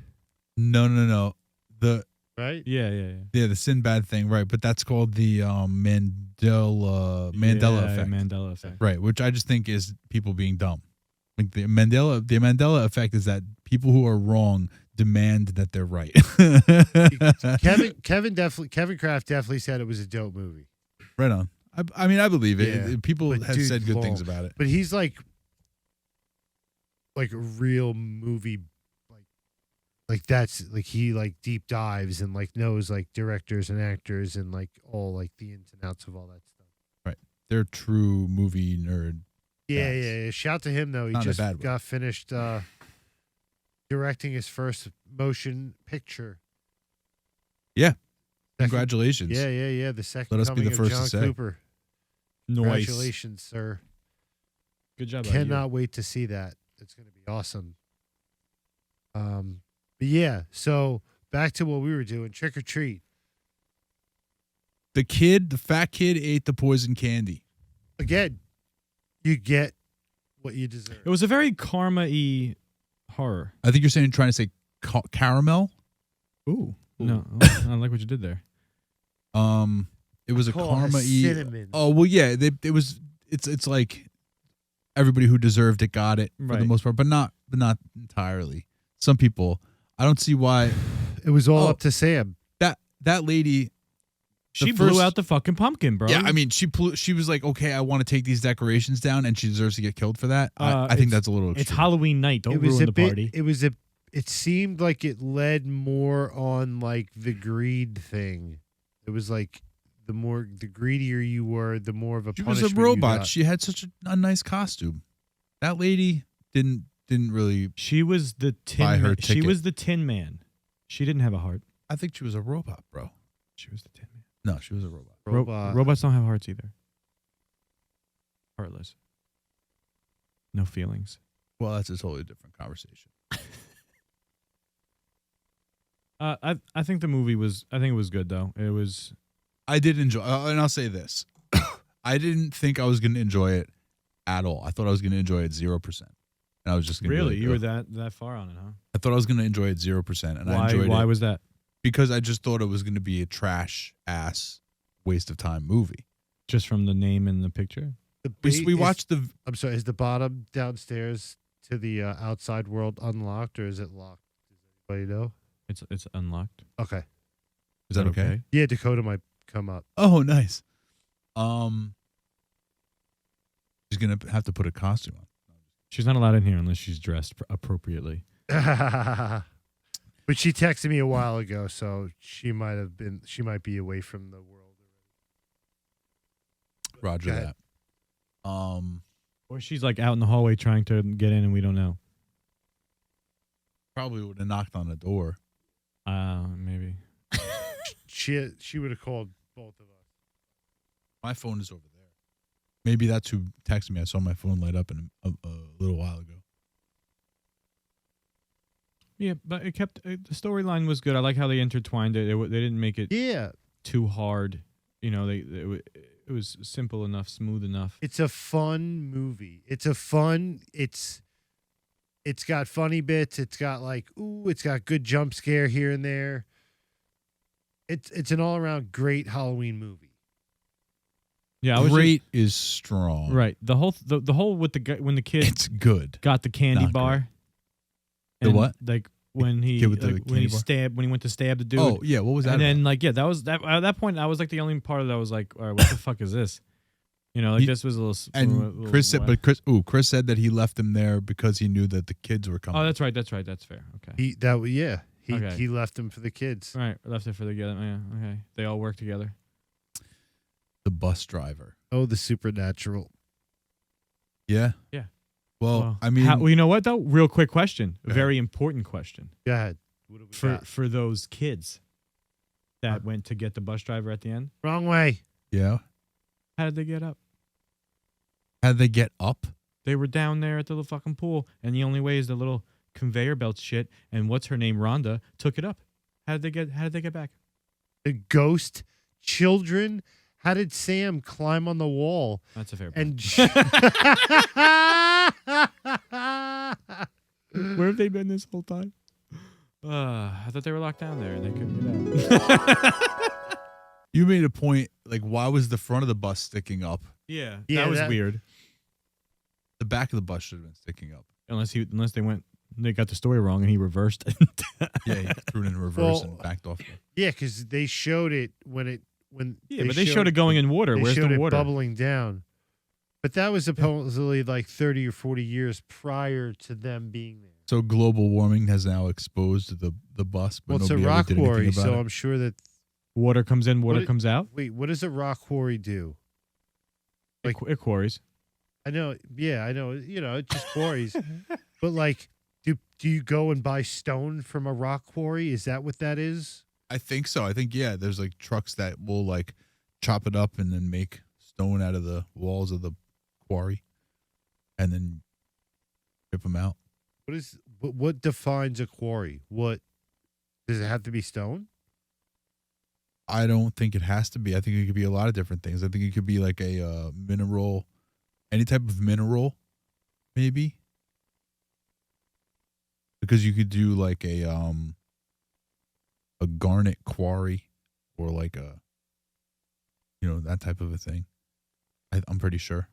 Speaker 2: no.
Speaker 3: right?
Speaker 1: Yeah.
Speaker 2: The Sinbad thing, right? But that's called the Mandela effect,
Speaker 1: Mandela effect.
Speaker 2: right? Which I just think is people being dumb. Like the Mandela effect is that people who are wrong demand that they're right.
Speaker 3: Kevin Kraft definitely said it was a dope movie.
Speaker 2: Right on. I mean, I believe it.
Speaker 3: Yeah.
Speaker 2: People
Speaker 3: But
Speaker 2: have
Speaker 3: dude,
Speaker 2: said good
Speaker 3: long.
Speaker 2: things about it.
Speaker 3: But he's like a real movie, like that's like he like deep dives and like knows like directors and actors and like all like the ins and outs of all that stuff.
Speaker 2: They're true movie nerd.
Speaker 3: Yeah,
Speaker 2: Yes.
Speaker 3: yeah. Shout to him though. He
Speaker 2: Not in a
Speaker 3: just
Speaker 2: bad way.
Speaker 3: got finished directing his first motion picture.
Speaker 2: Yeah.
Speaker 3: Second-
Speaker 2: Congratulations.
Speaker 3: Yeah. The second
Speaker 2: Let us be
Speaker 3: coming
Speaker 2: the first
Speaker 3: of
Speaker 2: to
Speaker 3: John
Speaker 2: say.
Speaker 3: Cooper.
Speaker 1: Nice.
Speaker 3: Congratulations, sir.
Speaker 1: Good job.
Speaker 3: Cannot wait to see that. It's going to be awesome. But yeah, so back to what we were doing, trick or treat.
Speaker 2: The fat kid ate the poison candy.
Speaker 3: Again, you get what you deserve.
Speaker 1: It was a very karma-y horror.
Speaker 2: I think you're trying to say caramel.
Speaker 1: Ooh. No, I don't like what you did there.
Speaker 2: It was a
Speaker 3: Call it
Speaker 2: karma-y.
Speaker 3: cinnamon.
Speaker 2: Oh well, yeah. It's like everybody who deserved it got it for the
Speaker 1: Right.
Speaker 2: most part, but not entirely. Some people, I don't see why.
Speaker 3: It was all
Speaker 2: Oh.
Speaker 3: up to Sam.
Speaker 2: That lady.
Speaker 1: She
Speaker 2: first-
Speaker 1: blew out the fucking pumpkin, bro.
Speaker 2: Yeah, I mean, she was like, okay, I want to take these decorations down, and she deserves to get killed for that. I think
Speaker 1: it's-
Speaker 2: that's a little.
Speaker 1: it's
Speaker 2: extreme.
Speaker 1: Halloween night. Don't ruin the party.
Speaker 3: It seemed like it led more on like the greed thing. It was like the greedier you were, the more of a
Speaker 2: She was
Speaker 3: punishment
Speaker 2: a
Speaker 3: you
Speaker 2: robot.
Speaker 3: got.
Speaker 2: She had such a nice costume. That lady didn't really.
Speaker 1: She was the tin.
Speaker 2: Buy her
Speaker 1: She
Speaker 2: ticket.
Speaker 1: was the Tin Man. She didn't have a heart.
Speaker 2: I think she was a robot, bro.
Speaker 1: She was the Tin Man.
Speaker 2: No, she was a robot.
Speaker 1: Robots don't have hearts either. Heartless. No feelings.
Speaker 2: Well, that's a totally different conversation.
Speaker 1: I think the movie was. I think it was good though. It was.
Speaker 2: I did enjoy, and I'll say this: I didn't think I was going to enjoy it at all. I thought I was going to enjoy it 0%, and I was just going to
Speaker 1: Really, you were that far on it, huh?
Speaker 2: I thought I was going to enjoy it 0%, and
Speaker 1: Why?
Speaker 2: I enjoyed it.
Speaker 1: Why was that?
Speaker 2: Because I just thought it was going to be a trash ass waste of time movie.
Speaker 1: Just from the name and the picture.
Speaker 2: We watched the.
Speaker 3: I'm sorry. Is the bottom downstairs to the outside world unlocked or is it locked? Does anybody know?
Speaker 1: It's unlocked.
Speaker 3: Okay.
Speaker 2: Is that okay?
Speaker 3: Yeah, Dakota might come up.
Speaker 2: Oh, nice. She's gonna have to put a costume on.
Speaker 1: She's not allowed in here unless she's dressed appropriately.
Speaker 3: But she texted me a while ago, so she might be away from the world.
Speaker 2: Roger
Speaker 3: Go ahead.
Speaker 2: that.
Speaker 1: Or she's like out in the hallway trying to get in and we don't know.
Speaker 2: Probably would have knocked on the door.
Speaker 1: Maybe.
Speaker 3: She would have called both of us.
Speaker 2: My phone is over there. Maybe that's who texted me. I saw my phone light up a little while ago.
Speaker 1: Yeah, but it kept the storyline was good. I like how they intertwined it. They didn't make it too hard. You know, it was simple enough, smooth enough.
Speaker 3: It's a fun movie. It's got funny bits. It's got it's got good jump scare here and there. It's an all around great Halloween movie.
Speaker 1: Yeah,
Speaker 2: great is strong.
Speaker 1: Right. The whole with the guy when the kid
Speaker 2: It's good.
Speaker 1: got the candy
Speaker 2: Not
Speaker 1: bar.
Speaker 2: great. The
Speaker 1: and,
Speaker 2: what?
Speaker 1: Like when he
Speaker 2: Kid with the
Speaker 1: when
Speaker 2: candy
Speaker 1: he
Speaker 2: bar?
Speaker 1: when he went to stab the dude.
Speaker 2: Oh yeah, what was that?
Speaker 1: And then
Speaker 2: about?
Speaker 1: that was that at that point I was like the only part of that was like, all right, what the fuck is this? You know, like this was a little.
Speaker 2: And Chris said, Chris said that he left him there because he knew that the kids were coming.
Speaker 1: Oh, that's right. That's fair. Okay.
Speaker 3: He left him for the kids.
Speaker 1: All right, left it for the together. Yeah, okay. They all work together.
Speaker 2: The bus driver.
Speaker 3: Oh, the supernatural.
Speaker 2: Yeah.
Speaker 1: Yeah.
Speaker 2: Well, I mean,
Speaker 1: you know what though? Real quick question.
Speaker 2: Go
Speaker 1: Very important question.
Speaker 3: Go ahead. What do we got?
Speaker 1: For those kids that went to get the bus driver at the end.
Speaker 3: Wrong way.
Speaker 2: Yeah.
Speaker 1: How did they get up?
Speaker 2: How did they get up?
Speaker 1: They were down there at the little fucking pool, and the only way is the little conveyor belt shit. And what's her name? Rhonda took it up. How did they get back?
Speaker 3: The ghost children. How did Sam climb on the wall?
Speaker 1: That's a fair point.
Speaker 3: And
Speaker 1: Where have they been this whole time? I thought they were locked down there and they couldn't get out.
Speaker 2: You made a point. Like, why was the front of the bus sticking up?
Speaker 1: Yeah,
Speaker 3: Yeah,
Speaker 1: that was weird.
Speaker 2: The back of the bus should have been sticking up.
Speaker 1: Unless they got the story wrong and he reversed it.
Speaker 2: Yeah, he threw it in reverse and backed off.
Speaker 3: yeah, because they showed it when
Speaker 1: they showed it going in water.
Speaker 3: They
Speaker 1: Where's
Speaker 3: showed
Speaker 1: the
Speaker 3: it
Speaker 1: water?
Speaker 3: bubbling down. But that was supposedly like 30 or 40 years prior to them being there.
Speaker 2: So global warming has now exposed the bus. But
Speaker 3: Well, it's a
Speaker 2: nobody ever
Speaker 3: rock
Speaker 2: did anything
Speaker 3: quarry,
Speaker 2: about
Speaker 3: so
Speaker 2: it.
Speaker 3: I'm sure that.
Speaker 1: Water comes in, water
Speaker 3: What-
Speaker 1: comes out.
Speaker 3: Wait, what does a rock quarry do?
Speaker 1: It quarries.
Speaker 3: I know. Yeah, I know. You know, it's just quarries. But like, do you go and buy stone from a rock quarry? Is that what that is?
Speaker 2: I think so. I think, yeah, there's like trucks that will like chop it up and then make stone out of the walls of the quarry and then rip them out.
Speaker 3: What defines a quarry? What does it have to be stone?
Speaker 2: I don't think it has to be. I think it could be a lot of different things. I think it could be like a mineral, any type of mineral, maybe. Because you could do like a garnet quarry or like a, that type of a thing. I'm pretty sure.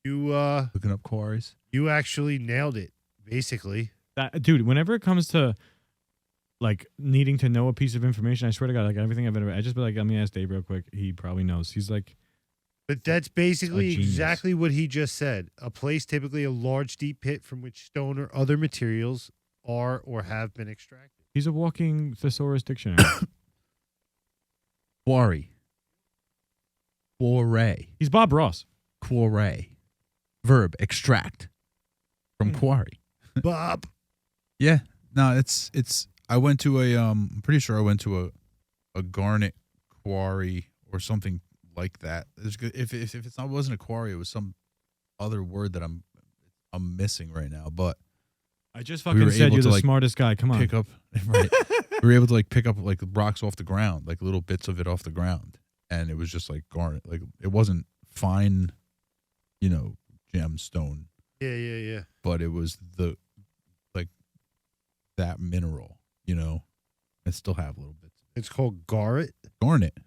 Speaker 3: You
Speaker 2: Looking up quarries.
Speaker 3: you actually nailed it, basically.
Speaker 1: Dude, whenever it comes to like needing to know a piece of information, I swear to God, like everything I've ever, I just be like, let me ask Dave real quick. He probably knows. He's like,
Speaker 3: But that's basically
Speaker 1: genius.
Speaker 3: exactly what he just said. A place, typically a large, deep pit from which stone or other materials are or have been extracted.
Speaker 1: he's a walking thesaurus dictionary.
Speaker 2: Quarry. Quarry.
Speaker 1: He's Bob Ross.
Speaker 2: Quarry. Verb, extract. From quarry.
Speaker 3: Bob.
Speaker 2: Yeah. No, it's I went to I'm pretty sure I went to a garnet quarry or something like that. If it's not wasn't a quarry, it was some other word that I'm missing right now. But
Speaker 1: I just
Speaker 2: We
Speaker 1: fucking
Speaker 2: were
Speaker 1: said
Speaker 2: able
Speaker 1: you're
Speaker 2: to,
Speaker 1: the
Speaker 2: like,
Speaker 1: smartest guy. Come on.
Speaker 2: pick up right. We were able to like pick up like rocks off the ground, like little bits of it off the ground, and it was just like garnet. Like it wasn't fine, gemstone,
Speaker 3: Yeah.
Speaker 2: but it was like that mineral. I still have little bits.
Speaker 3: It's called garnet.
Speaker 2: Garnet.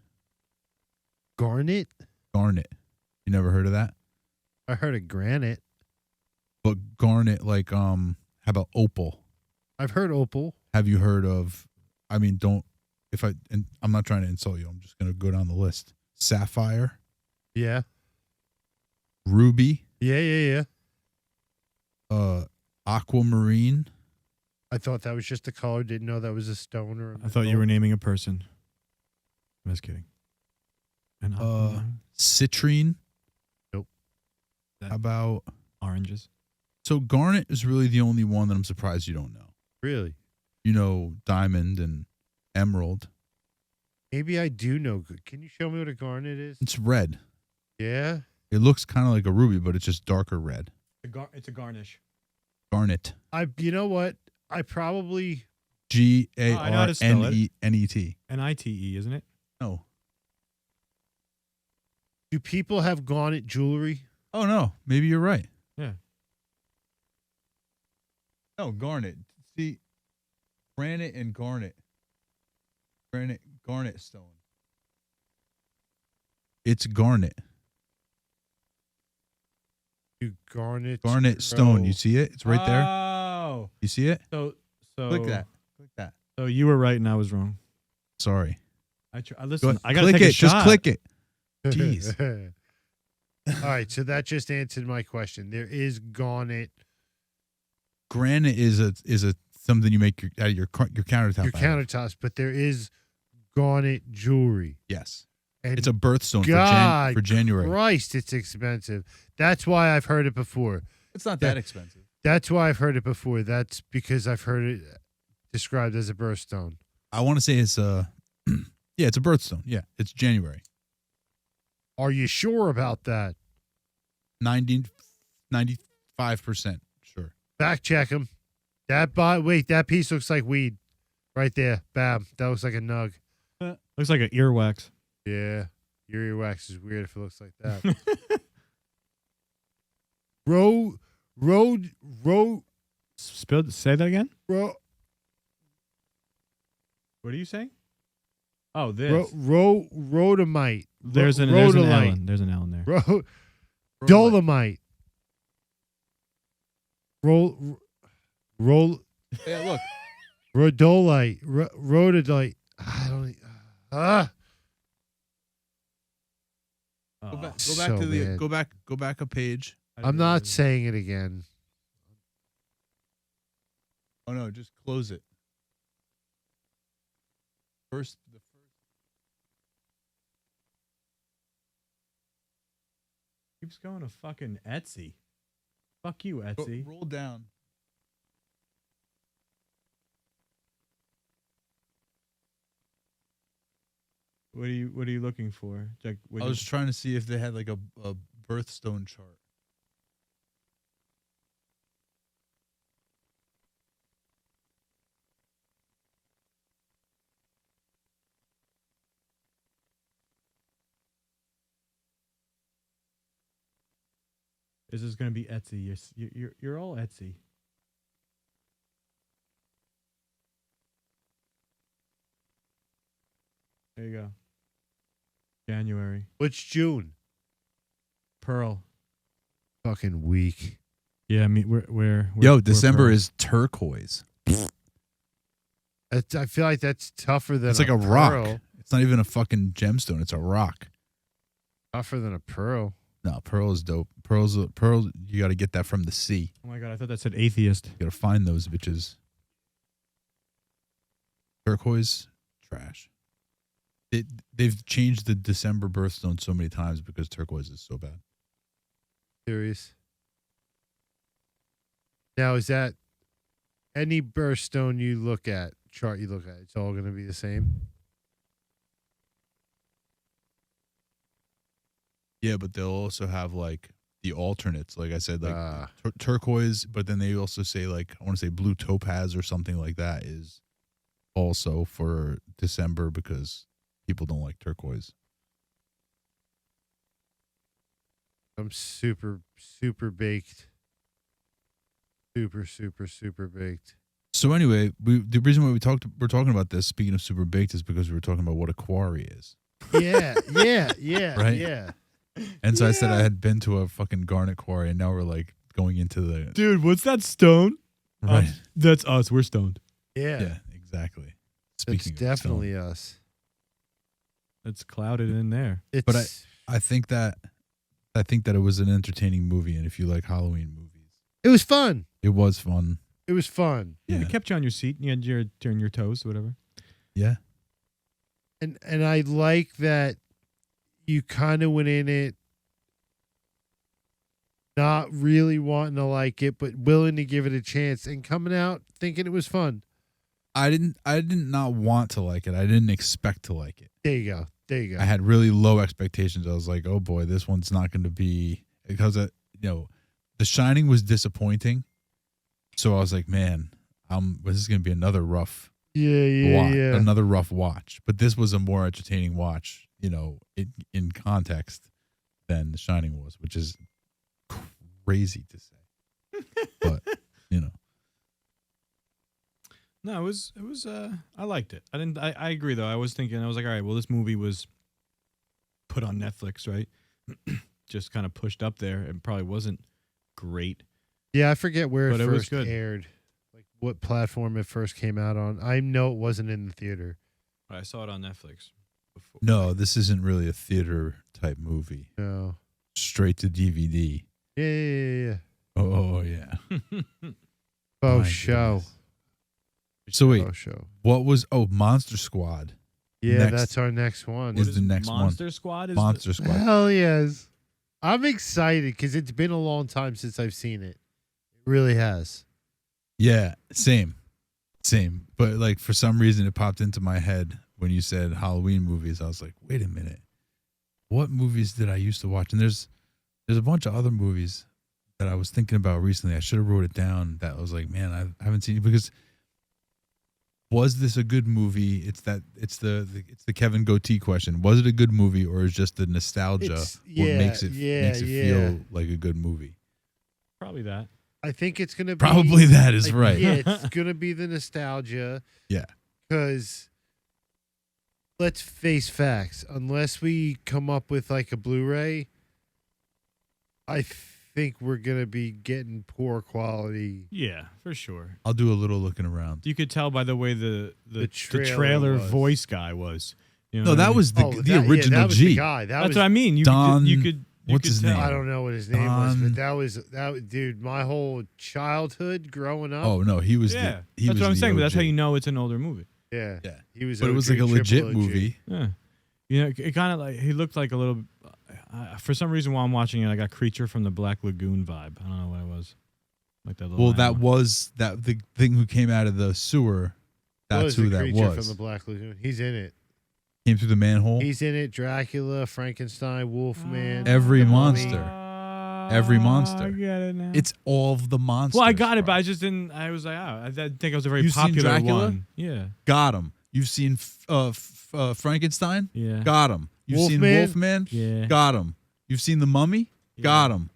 Speaker 3: Garnet?
Speaker 2: Garnet. You never heard of that?
Speaker 3: I heard of granite.
Speaker 2: But garnet, like how about opal?
Speaker 3: I've heard opal.
Speaker 2: Have you heard of? I mean, and I'm not trying to insult you. I'm just gonna go down the list. Sapphire,
Speaker 3: Yeah.
Speaker 2: ruby,
Speaker 3: Yeah.
Speaker 2: aquamarine.
Speaker 3: I thought that was just a color. Didn't know that was a stone or a
Speaker 1: I thought you were naming a person. I was kidding. And
Speaker 2: Citrine.
Speaker 3: Nope.
Speaker 2: How about
Speaker 1: oranges?
Speaker 2: so garnet is really the only one that I'm surprised you don't know.
Speaker 3: Really?
Speaker 2: Diamond and emerald.
Speaker 3: Maybe I do know. Can you show me what a garnet is?
Speaker 2: It's red.
Speaker 3: Yeah.
Speaker 2: It looks kind of like a ruby, but it's just darker red.
Speaker 1: It's a garnish.
Speaker 2: Garnet.
Speaker 3: You know what? I probably
Speaker 1: I know how to spell it.
Speaker 2: GARNET.
Speaker 1: NITE, isn't it?
Speaker 2: No.
Speaker 3: do people have garnet jewelry?
Speaker 2: Oh no. Maybe you're right.
Speaker 1: Yeah.
Speaker 2: No, garnet. See, granite and garnet. Garnet stone. It's garnet.
Speaker 3: Do garnet
Speaker 2: Stone.
Speaker 3: grow?
Speaker 2: You see it? It's right there.
Speaker 1: Oh.
Speaker 2: You see it?
Speaker 1: So
Speaker 2: Click that. Click that.
Speaker 1: So you were right and I was wrong.
Speaker 2: Sorry.
Speaker 1: Listen,
Speaker 2: Go-
Speaker 1: I gotta
Speaker 2: click
Speaker 1: take
Speaker 2: it.
Speaker 1: a shot.
Speaker 2: Just click it. Jeez.
Speaker 3: All right, so that just answered my question. There is garnet.
Speaker 2: Granite is a something you make out of your countertop.
Speaker 3: Your countertops, but there is garnet jewelry.
Speaker 2: Yes.
Speaker 3: And
Speaker 2: It's a birthstone
Speaker 3: God
Speaker 2: for January.
Speaker 3: Christ, it's expensive. That's why I've heard it before.
Speaker 2: It's not
Speaker 3: that
Speaker 2: expensive.
Speaker 3: That's why I've heard it before. That's because I've heard it described as a birthstone.
Speaker 2: I want to say it's yeah, it's a birthstone. Yeah, it's January.
Speaker 3: Are you sure about that?
Speaker 2: 95% sure.
Speaker 3: Fact check him. That piece looks like weed. Right there. Bam. That looks like a nug.
Speaker 1: Looks like an earwax.
Speaker 3: Yeah. Your earwax is weird if it looks like that. Road.
Speaker 1: Say that again.
Speaker 3: Ro,
Speaker 1: What are you saying? Oh, this.
Speaker 3: rhodamite.
Speaker 1: There's an
Speaker 3: rhodolite.
Speaker 1: Allen. There's an Allen there.
Speaker 3: Dolomite. Roll.
Speaker 2: Yeah, look.
Speaker 3: Rhodolite. Rhodolite. I don't.
Speaker 2: Go back
Speaker 3: So
Speaker 2: to the
Speaker 3: bad.
Speaker 2: go back a page.
Speaker 3: I'm not saying it again.
Speaker 2: Oh no, just close it. The first
Speaker 1: Keeps going to fucking Etsy. Fuck you, Etsy.
Speaker 2: roll down.
Speaker 1: What are you looking for? Like,
Speaker 2: I was trying to see if they had like a birthstone chart.
Speaker 1: This is gonna be Etsy. You're all Etsy. There you go. January.
Speaker 3: What's June?
Speaker 1: Pearl.
Speaker 3: Fucking weak.
Speaker 1: Yeah, we're
Speaker 2: Yo,
Speaker 1: we're
Speaker 2: December
Speaker 1: Pearl.
Speaker 2: is turquoise.
Speaker 3: I feel like that's tougher than
Speaker 2: It's like a rock.
Speaker 3: pearl.
Speaker 2: It's not even a fucking gemstone. It's a rock.
Speaker 3: Tougher than a pearl.
Speaker 2: No, pearl is dope. Pearl. You got to get that from the sea.
Speaker 1: Oh my god, I thought that said atheist.
Speaker 2: You got to find those bitches. Turquoise, trash. They've changed the December birthstone so many times because turquoise is so bad.
Speaker 3: Serious. Now, is that any birthstone chart you look at, it's all going to be the same?
Speaker 2: Yeah, but they'll also have like the alternates. Like I said, like
Speaker 3: Ah.
Speaker 2: turquoise, but then they also say like I want to say blue topaz or something like that is also for December because people don't like turquoise.
Speaker 3: I'm super, super baked. Super, super, super baked.
Speaker 2: So anyway, the reason why we're talking about this, speaking of super baked, is because we were talking about what a quarry is.
Speaker 3: Yeah, yeah,
Speaker 2: Right?
Speaker 3: yeah.
Speaker 2: And so I said I had been to a fucking garnet quarry, and now we're like going into the
Speaker 1: Dude, what's that stone?
Speaker 2: right.
Speaker 1: That's us. We're stoned.
Speaker 3: Yeah.
Speaker 2: Yeah, exactly.
Speaker 3: It's
Speaker 2: Speaking of
Speaker 3: definitely
Speaker 2: stone.
Speaker 3: us.
Speaker 1: It's clouded in there.
Speaker 3: It's
Speaker 2: But I think that it was an entertaining movie, and if you like Halloween movies,
Speaker 3: it was fun.
Speaker 2: it was fun.
Speaker 3: It was fun.
Speaker 1: Yeah,
Speaker 2: Yeah.
Speaker 1: it kept you on your seat. You had your turn your toes, whatever.
Speaker 2: Yeah.
Speaker 3: And I like that you kind of went in it not really wanting to like it, but willing to give it a chance and coming out thinking it was fun.
Speaker 2: I didn't not want to like it. I didn't expect to like it.
Speaker 3: There you go. There you go.
Speaker 2: I had really low expectations. I was like, oh boy, this one's not going to be because The Shining was disappointing. So I was like, man, this is going to be another rough another rough watch. But this was a more entertaining watch, in context than The Shining was, which is crazy to say. But,
Speaker 1: No, it was I liked it. I agree though. I was like, all right, well this movie was put on Netflix, right? Just kind of pushed up there and probably wasn't great.
Speaker 3: Yeah, I forget where
Speaker 1: But
Speaker 3: it
Speaker 1: it was
Speaker 3: first
Speaker 1: good.
Speaker 3: aired. Like what platform it first came out on. I know it wasn't in the theater.
Speaker 1: I saw it on Netflix before.
Speaker 2: no, this isn't really a theater type movie.
Speaker 3: No.
Speaker 2: Straight to DVD.
Speaker 3: Yeah.
Speaker 2: Oh, yeah.
Speaker 3: Oh,
Speaker 2: My
Speaker 3: show.
Speaker 2: goodness. So wait,
Speaker 3: Oh, show.
Speaker 2: what was Monster Squad?
Speaker 3: Yeah,
Speaker 2: Next
Speaker 3: that's our next one.
Speaker 2: is the next
Speaker 1: Monster Squad? Is
Speaker 2: Monster Squad.
Speaker 3: Hell yes. I'm excited because it's been a long time since I've seen it. It really has.
Speaker 2: Yeah, same. But like for some reason it popped into my head when you said Halloween movies. I was like, wait a minute. What movies did I used to watch? And there's a bunch of other movies that I was thinking about recently. I should have wrote it down. That I was like, man, I haven't seen it because was this a good movie? It's the Kevin Goatee question. Was it a good movie or is just the nostalgia what makes it feel like a good movie?
Speaker 1: probably that.
Speaker 3: I think it's going to be.
Speaker 2: Probably that is right.
Speaker 3: Yeah, it's going to be the nostalgia.
Speaker 2: Yeah.
Speaker 3: Because let's face facts. Unless we come up with like a Blu-ray, I think we're going to be getting poor quality.
Speaker 1: Yeah, for sure.
Speaker 2: I'll do a little looking around.
Speaker 1: You could tell by the way the
Speaker 3: trailer
Speaker 1: trailer
Speaker 3: was.
Speaker 1: voice guy was. You know
Speaker 2: No,
Speaker 1: what I
Speaker 2: that
Speaker 1: mean?
Speaker 2: was the original
Speaker 3: that was
Speaker 2: G.
Speaker 3: the guy.
Speaker 1: That's what I mean. You
Speaker 2: Don-
Speaker 1: could
Speaker 2: what's his
Speaker 1: tell.
Speaker 2: name?
Speaker 3: I don't know what his name was,
Speaker 2: Don-
Speaker 3: but that dude. My whole childhood growing up.
Speaker 2: Oh no, he was
Speaker 1: Yeah,
Speaker 2: he
Speaker 1: that's
Speaker 2: was
Speaker 1: what I'm
Speaker 2: the
Speaker 1: saying. But that's
Speaker 2: OG.
Speaker 1: how you know it's an older movie.
Speaker 3: yeah,
Speaker 2: Yeah.
Speaker 3: he was.
Speaker 2: But it was
Speaker 3: OG,
Speaker 2: like a legit
Speaker 3: triple OG.
Speaker 2: movie.
Speaker 1: Yeah, it kind of like he looked like a little. For some reason, while I'm watching it, I got Creature from the Black Lagoon vibe. I don't know what it was. Like that. Little
Speaker 2: Well, that
Speaker 1: animal.
Speaker 2: was the thing who came out of the sewer. That's
Speaker 3: Was
Speaker 2: who
Speaker 3: the
Speaker 2: that
Speaker 3: creature
Speaker 2: was.
Speaker 3: from the Black Lagoon. He's in it.
Speaker 2: Came through the manhole.
Speaker 3: He's in it. Dracula, Frankenstein, Wolfman.
Speaker 2: Every
Speaker 3: the Mummy.
Speaker 2: monster. Every monster.
Speaker 1: I get it now.
Speaker 2: It's all of the monsters.
Speaker 1: well, I got it, but
Speaker 2: bro.
Speaker 1: I just didn't. I was like, I didn't think it was a very
Speaker 2: You've seen
Speaker 1: popular
Speaker 2: Dracula?
Speaker 1: one. Yeah,
Speaker 2: Got him. You've seen Frankenstein.
Speaker 1: yeah,
Speaker 2: Got him. You've seen
Speaker 3: Wolfman?
Speaker 2: Wolfman.
Speaker 1: yeah.
Speaker 2: Got him. You've seen the Mummy.
Speaker 1: Yeah.
Speaker 2: Got him.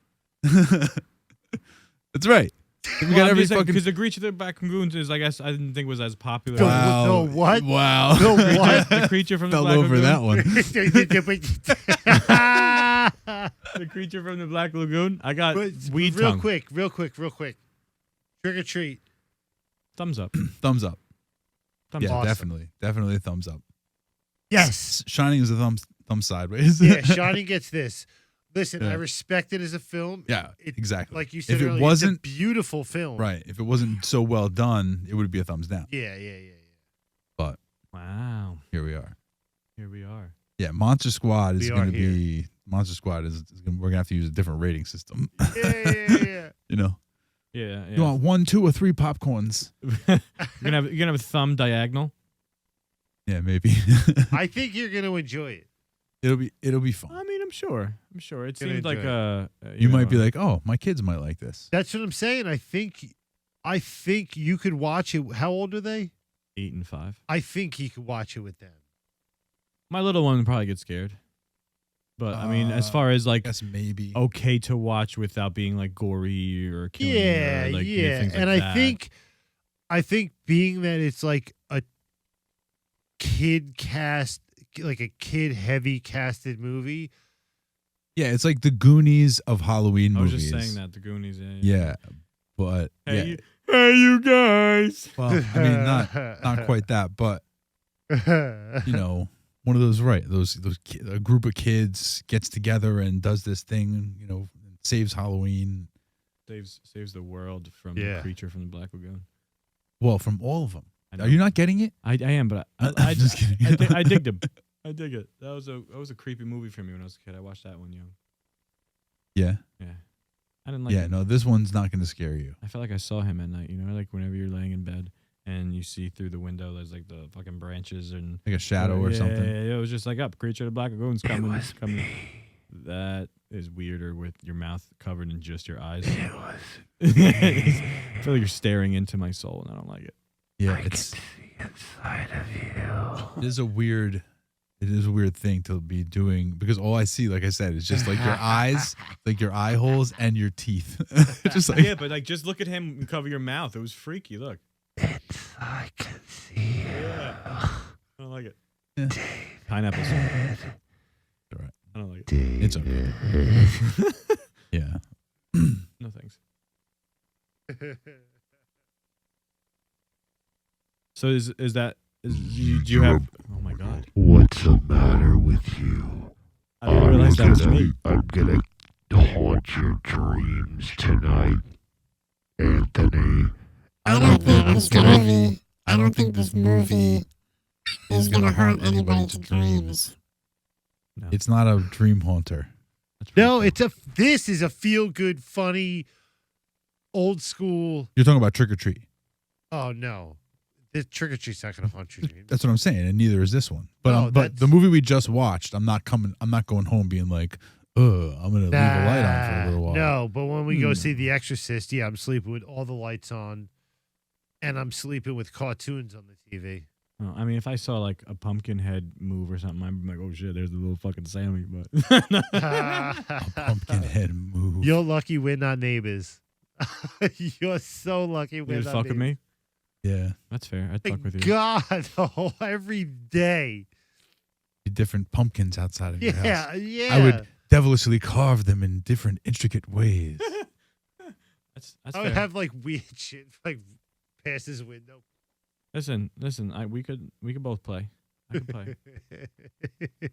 Speaker 2: That's right. We got every fucking.
Speaker 1: because the Creature from the Black Lagoon is, I guess, I didn't think was as popular.
Speaker 3: Wow.
Speaker 1: as
Speaker 3: No, what?
Speaker 2: Wow.
Speaker 3: No, what?
Speaker 1: the Creature from the
Speaker 2: Fell
Speaker 1: Black
Speaker 2: over
Speaker 1: Lagoon.
Speaker 2: that one.
Speaker 1: The Creature from the Black Lagoon. I got
Speaker 3: But
Speaker 1: weed
Speaker 3: real
Speaker 1: tongue.
Speaker 3: quick. Trick or treat.
Speaker 1: Thumbs up.
Speaker 2: Thumbs up.
Speaker 1: Thumbs
Speaker 2: Yeah,
Speaker 1: up.
Speaker 3: Awesome.
Speaker 2: definitely a thumbs up.
Speaker 3: Yes.
Speaker 2: Shining is a thumb sideways.
Speaker 3: Yeah, Shawnee gets this. Listen,
Speaker 2: Yeah.
Speaker 3: I respect it as a film.
Speaker 2: Yeah,
Speaker 3: It-
Speaker 2: exactly.
Speaker 3: Like you said
Speaker 2: if it
Speaker 3: earlier,
Speaker 2: wasn't
Speaker 3: it's a beautiful film.
Speaker 2: right, if it wasn't so well done, it would be a thumbs down.
Speaker 3: Yeah.
Speaker 2: But
Speaker 1: Wow.
Speaker 2: here we are.
Speaker 1: Here we are.
Speaker 2: Yeah, Monster Squad is
Speaker 3: We
Speaker 2: going
Speaker 3: are
Speaker 2: to be Monster Squad we're going to have to use a different rating system.
Speaker 3: Yeah.
Speaker 2: You know,
Speaker 1: Yeah.
Speaker 2: you want 1, 2, or 3 popcorns?
Speaker 1: you're gonna have a thumb diagonal.
Speaker 2: Yeah, maybe.
Speaker 3: I think you're going to enjoy it.
Speaker 2: It'll be fun.
Speaker 1: I mean, I'm sure. It
Speaker 3: Gonna
Speaker 1: seems like
Speaker 3: enjoy
Speaker 2: You might be like, oh, my kids might like this.
Speaker 3: That's what I'm saying. I think you could watch it. How old are they?
Speaker 1: 8 and 5.
Speaker 3: I think you could watch it with them.
Speaker 1: My little one would probably get scared. But I mean, as far as
Speaker 2: I
Speaker 1: like
Speaker 2: guess maybe.
Speaker 1: okay to watch without being like gory or killing
Speaker 3: Yeah,
Speaker 1: or like
Speaker 3: yeah.
Speaker 1: things like
Speaker 3: And
Speaker 1: that.
Speaker 3: I think being that it's like a kid cast, like a kid heavy casted movie.
Speaker 2: Yeah, it's like the Goonies of Halloween
Speaker 1: I was
Speaker 2: movies.
Speaker 1: just saying that the Goonies.
Speaker 2: Yeah, but
Speaker 1: Hey, hey, you guys.
Speaker 2: well, I mean, not quite that, but you know, one of those a group of kids gets together and does this thing, you know, saves Halloween.
Speaker 1: Saves the world from
Speaker 3: Yeah.
Speaker 1: the creature from the Black Lagoon.
Speaker 2: Well, from all of them.
Speaker 1: I know.
Speaker 2: Are you not getting it?
Speaker 1: I am, but
Speaker 2: I'm
Speaker 1: I
Speaker 2: just kidding.
Speaker 1: I dig them. I dig it. That was a creepy movie for me when I was a kid. I watched that one young.
Speaker 2: Yeah.
Speaker 1: Yeah, I didn't like.
Speaker 2: Yeah.
Speaker 1: it.
Speaker 2: No, this one's not going to scare you.
Speaker 1: I felt like I saw him at night. You know, like whenever you're laying in bed and you see through the window, there's like the fucking branches and
Speaker 2: Like a shadow or
Speaker 1: yeah,
Speaker 2: something.
Speaker 1: Yeah, it was just like up, creature of the Black Lagoon's coming. Coming. That is weirder with your mouth covered in just your eyes. It was. I feel like you're staring into my soul, and I don't like it.
Speaker 2: Yeah, it's
Speaker 3: inside of you.
Speaker 2: it is a weird thing to be doing because all I see, like I said, is just like your eyes, like your eye holes and your teeth. Just like
Speaker 1: Yeah, but like just look at him and cover your mouth. It was freaky. Look.
Speaker 3: I can see
Speaker 1: Yeah. I don't like it.
Speaker 2: Yeah.
Speaker 1: Pineapples.
Speaker 2: all right.
Speaker 1: I don't like it.
Speaker 2: It's okay. Yeah.
Speaker 1: No thanks. So do you have? Oh my god!
Speaker 3: What's the matter with you?
Speaker 1: I didn't realize that was me.
Speaker 3: I'm gonna haunt your dreams tonight, Anthony.
Speaker 5: I don't think this movie is gonna haunt anybody's dreams.
Speaker 1: No,
Speaker 2: It's not a dream haunter.
Speaker 1: that's pretty
Speaker 3: No,
Speaker 1: cool.
Speaker 3: this is a feel good, funny, old school.
Speaker 2: You're talking about Trick or Treat.
Speaker 3: Oh no, the trick or treat's not gonna haunt your dreams.
Speaker 2: That's what I'm saying, and neither is this one. But
Speaker 3: No,
Speaker 2: but
Speaker 3: that's-
Speaker 2: the movie we just watched, I'm not going home being like, I'm gonna leave the light on for a little while.
Speaker 3: No, but when we go
Speaker 2: Hmm.
Speaker 3: see The Exorcist, yeah, I'm sleeping with all the lights on, and I'm sleeping with cartoons on the TV.
Speaker 1: Oh, I mean, if I saw like a pumpkin head move or something, I'm like, oh shit, there's the little fucking Sammy. But
Speaker 2: A pumpkin head move.
Speaker 3: You're lucky we're not neighbors. You're so lucky
Speaker 1: you
Speaker 3: we're
Speaker 1: just
Speaker 3: not
Speaker 1: fuck with
Speaker 3: neighbors.
Speaker 1: me.
Speaker 2: Yeah,
Speaker 1: That's fair. I'd fuck with you.
Speaker 3: God, oh, every day.
Speaker 2: different pumpkins outside of your house.
Speaker 3: Yeah, yeah.
Speaker 2: I would devilishly carve them in different intricate ways.
Speaker 1: That's
Speaker 3: I
Speaker 1: fair.
Speaker 3: would have like weird shit like past his window.
Speaker 1: Listen. We could both play. I could play.
Speaker 2: It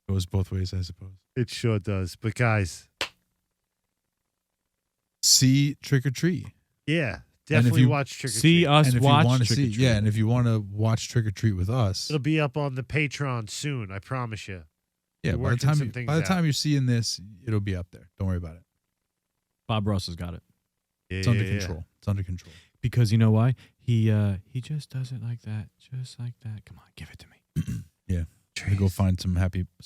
Speaker 2: goes both ways, I suppose.
Speaker 3: It sure does. But guys,
Speaker 2: See Trick or Treat.
Speaker 3: yeah,
Speaker 2: if
Speaker 3: definitely
Speaker 2: you
Speaker 3: watch Trick or
Speaker 1: See
Speaker 3: Treat.
Speaker 1: us
Speaker 2: And if
Speaker 1: watch
Speaker 2: you want to
Speaker 1: Trick or
Speaker 2: see,
Speaker 1: Treat.
Speaker 2: yeah, and if you want to watch Trick or Treat with us,
Speaker 3: It'll be up on the Patreon soon. I promise you.
Speaker 2: yeah,
Speaker 3: we're working some things
Speaker 2: by the
Speaker 3: out.
Speaker 2: time you're seeing this, it'll be up there. Don't worry about it.
Speaker 1: Bob Ross has got it
Speaker 2: It's under control. It's under control.
Speaker 1: because you know why? He just does it like that, just like that. Come on, give it to me.
Speaker 2: We go find some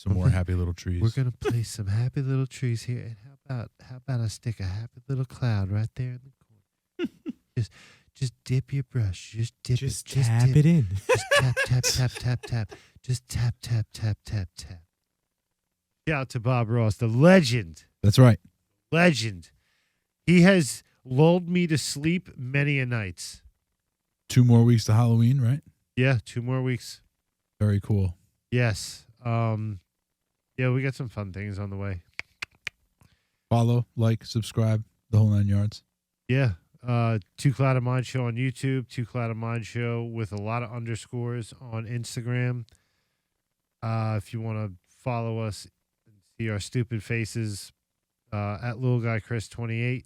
Speaker 2: more happy little trees.
Speaker 3: We're gonna place some happy little trees here, and how about I stick a happy little cloud right there in the corner? just dip your brush. Just dip
Speaker 1: Just
Speaker 3: it.
Speaker 1: tap
Speaker 3: dip.
Speaker 1: it in.
Speaker 3: Just tap, tap, tap, tap, tap. Just tap, tap, tap, tap, tap. Shout out to Bob Ross, the legend.
Speaker 2: That's right.
Speaker 3: Legend. He has lulled me to sleep many a nights.
Speaker 2: 2 more weeks to Halloween, right?
Speaker 3: Yeah, 2 more weeks.
Speaker 2: Very cool.
Speaker 3: Yes. Yeah, we got some fun things on the way.
Speaker 2: Follow, like, subscribe, the whole 9 yards.
Speaker 3: Yeah. Two Cloud of Mind Show on YouTube, Two Cloud of Mind Show with a lot of underscores on Instagram. If you want to follow us and see our stupid faces, at Little Guy Chris 28.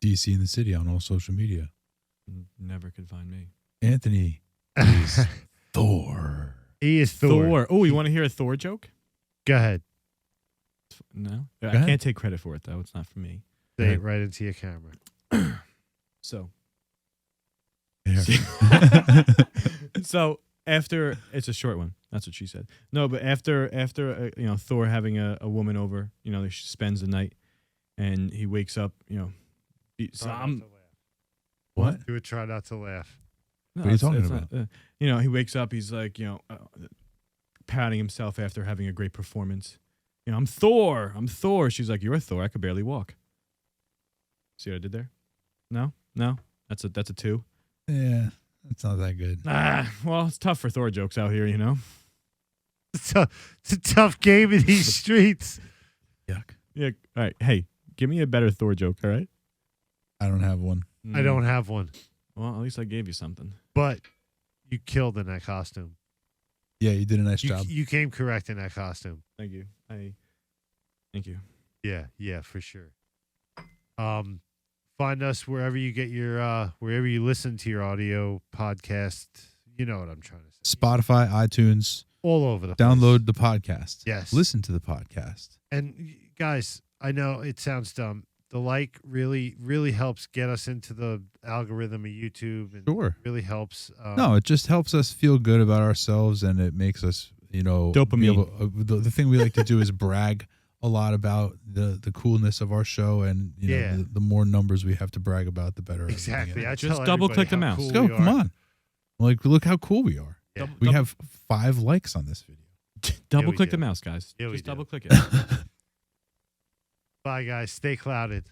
Speaker 2: DC in the city on all social media.
Speaker 1: Never could find me.
Speaker 2: Anthony is Thor.
Speaker 3: He is Thor.
Speaker 1: Oh, you want to hear a Thor joke?
Speaker 3: Go ahead.
Speaker 1: No,
Speaker 2: Go
Speaker 1: I
Speaker 2: ahead.
Speaker 1: can't take credit for it though. It's not for me.
Speaker 3: Say it right into your camera.
Speaker 1: So,
Speaker 2: There.
Speaker 1: so after it's a short one. That's what she said. No, but after Thor having a woman over, she spends the night, and he wakes up, so
Speaker 3: Try not
Speaker 1: I'm
Speaker 3: to laugh.
Speaker 1: what?
Speaker 3: You would try not to laugh.
Speaker 1: No,
Speaker 2: What are you
Speaker 1: it's
Speaker 2: talking
Speaker 1: not, he wakes up. He's like, patting himself after having a great performance. I'm Thor. I'm Thor. She's like, you're Thor. I could barely walk. See what I did there? No. That's a 2.
Speaker 2: Yeah, that's not that good.
Speaker 1: Well, it's tough for Thor jokes out here,
Speaker 3: It's a tough game in these streets.
Speaker 2: Yuck.
Speaker 1: Yeah. All right. Hey, give me a better Thor joke. All right.
Speaker 2: I don't have one.
Speaker 3: I don't have one,
Speaker 1: Well, at least I gave you something.
Speaker 3: but you killed in that costume.
Speaker 2: Yeah, you did a nice
Speaker 3: You,
Speaker 2: job.
Speaker 3: you came correct in that costume.
Speaker 1: Thank you. Thank you.
Speaker 3: Yeah, for sure. Find us wherever you get your wherever you listen to your audio podcast. You know what I'm trying to say.
Speaker 2: Spotify, iTunes,
Speaker 3: All over the place.
Speaker 2: download the podcast.
Speaker 3: Yes.
Speaker 2: Listen to the podcast.
Speaker 3: And guys, I know it sounds dumb. The like really, really helps get us into the algorithm of YouTube, and
Speaker 2: Sure.
Speaker 3: really helps.
Speaker 2: No, it just helps us feel good about ourselves, and it makes us,
Speaker 1: Dopamine.
Speaker 2: be able- the thing we like to do is brag a lot about the coolness of our show, and
Speaker 3: Yeah.
Speaker 2: the more numbers we have to brag about, the better. everything
Speaker 3: Exactly.
Speaker 2: is.
Speaker 3: I
Speaker 1: Just
Speaker 3: tell
Speaker 1: double-click
Speaker 3: everybody
Speaker 1: the
Speaker 3: how
Speaker 1: mouse.
Speaker 3: cool
Speaker 2: Let's go.
Speaker 3: we
Speaker 2: Come
Speaker 3: are.
Speaker 2: on. Like, look how cool we are.
Speaker 3: Yeah.
Speaker 2: We have 5 likes on this video.
Speaker 1: Double
Speaker 3: we
Speaker 1: click the
Speaker 3: do.
Speaker 1: mouse, guys.
Speaker 3: Yeah, we
Speaker 1: Just
Speaker 3: do.
Speaker 1: double click it.
Speaker 3: Bye, guys. Stay clouded.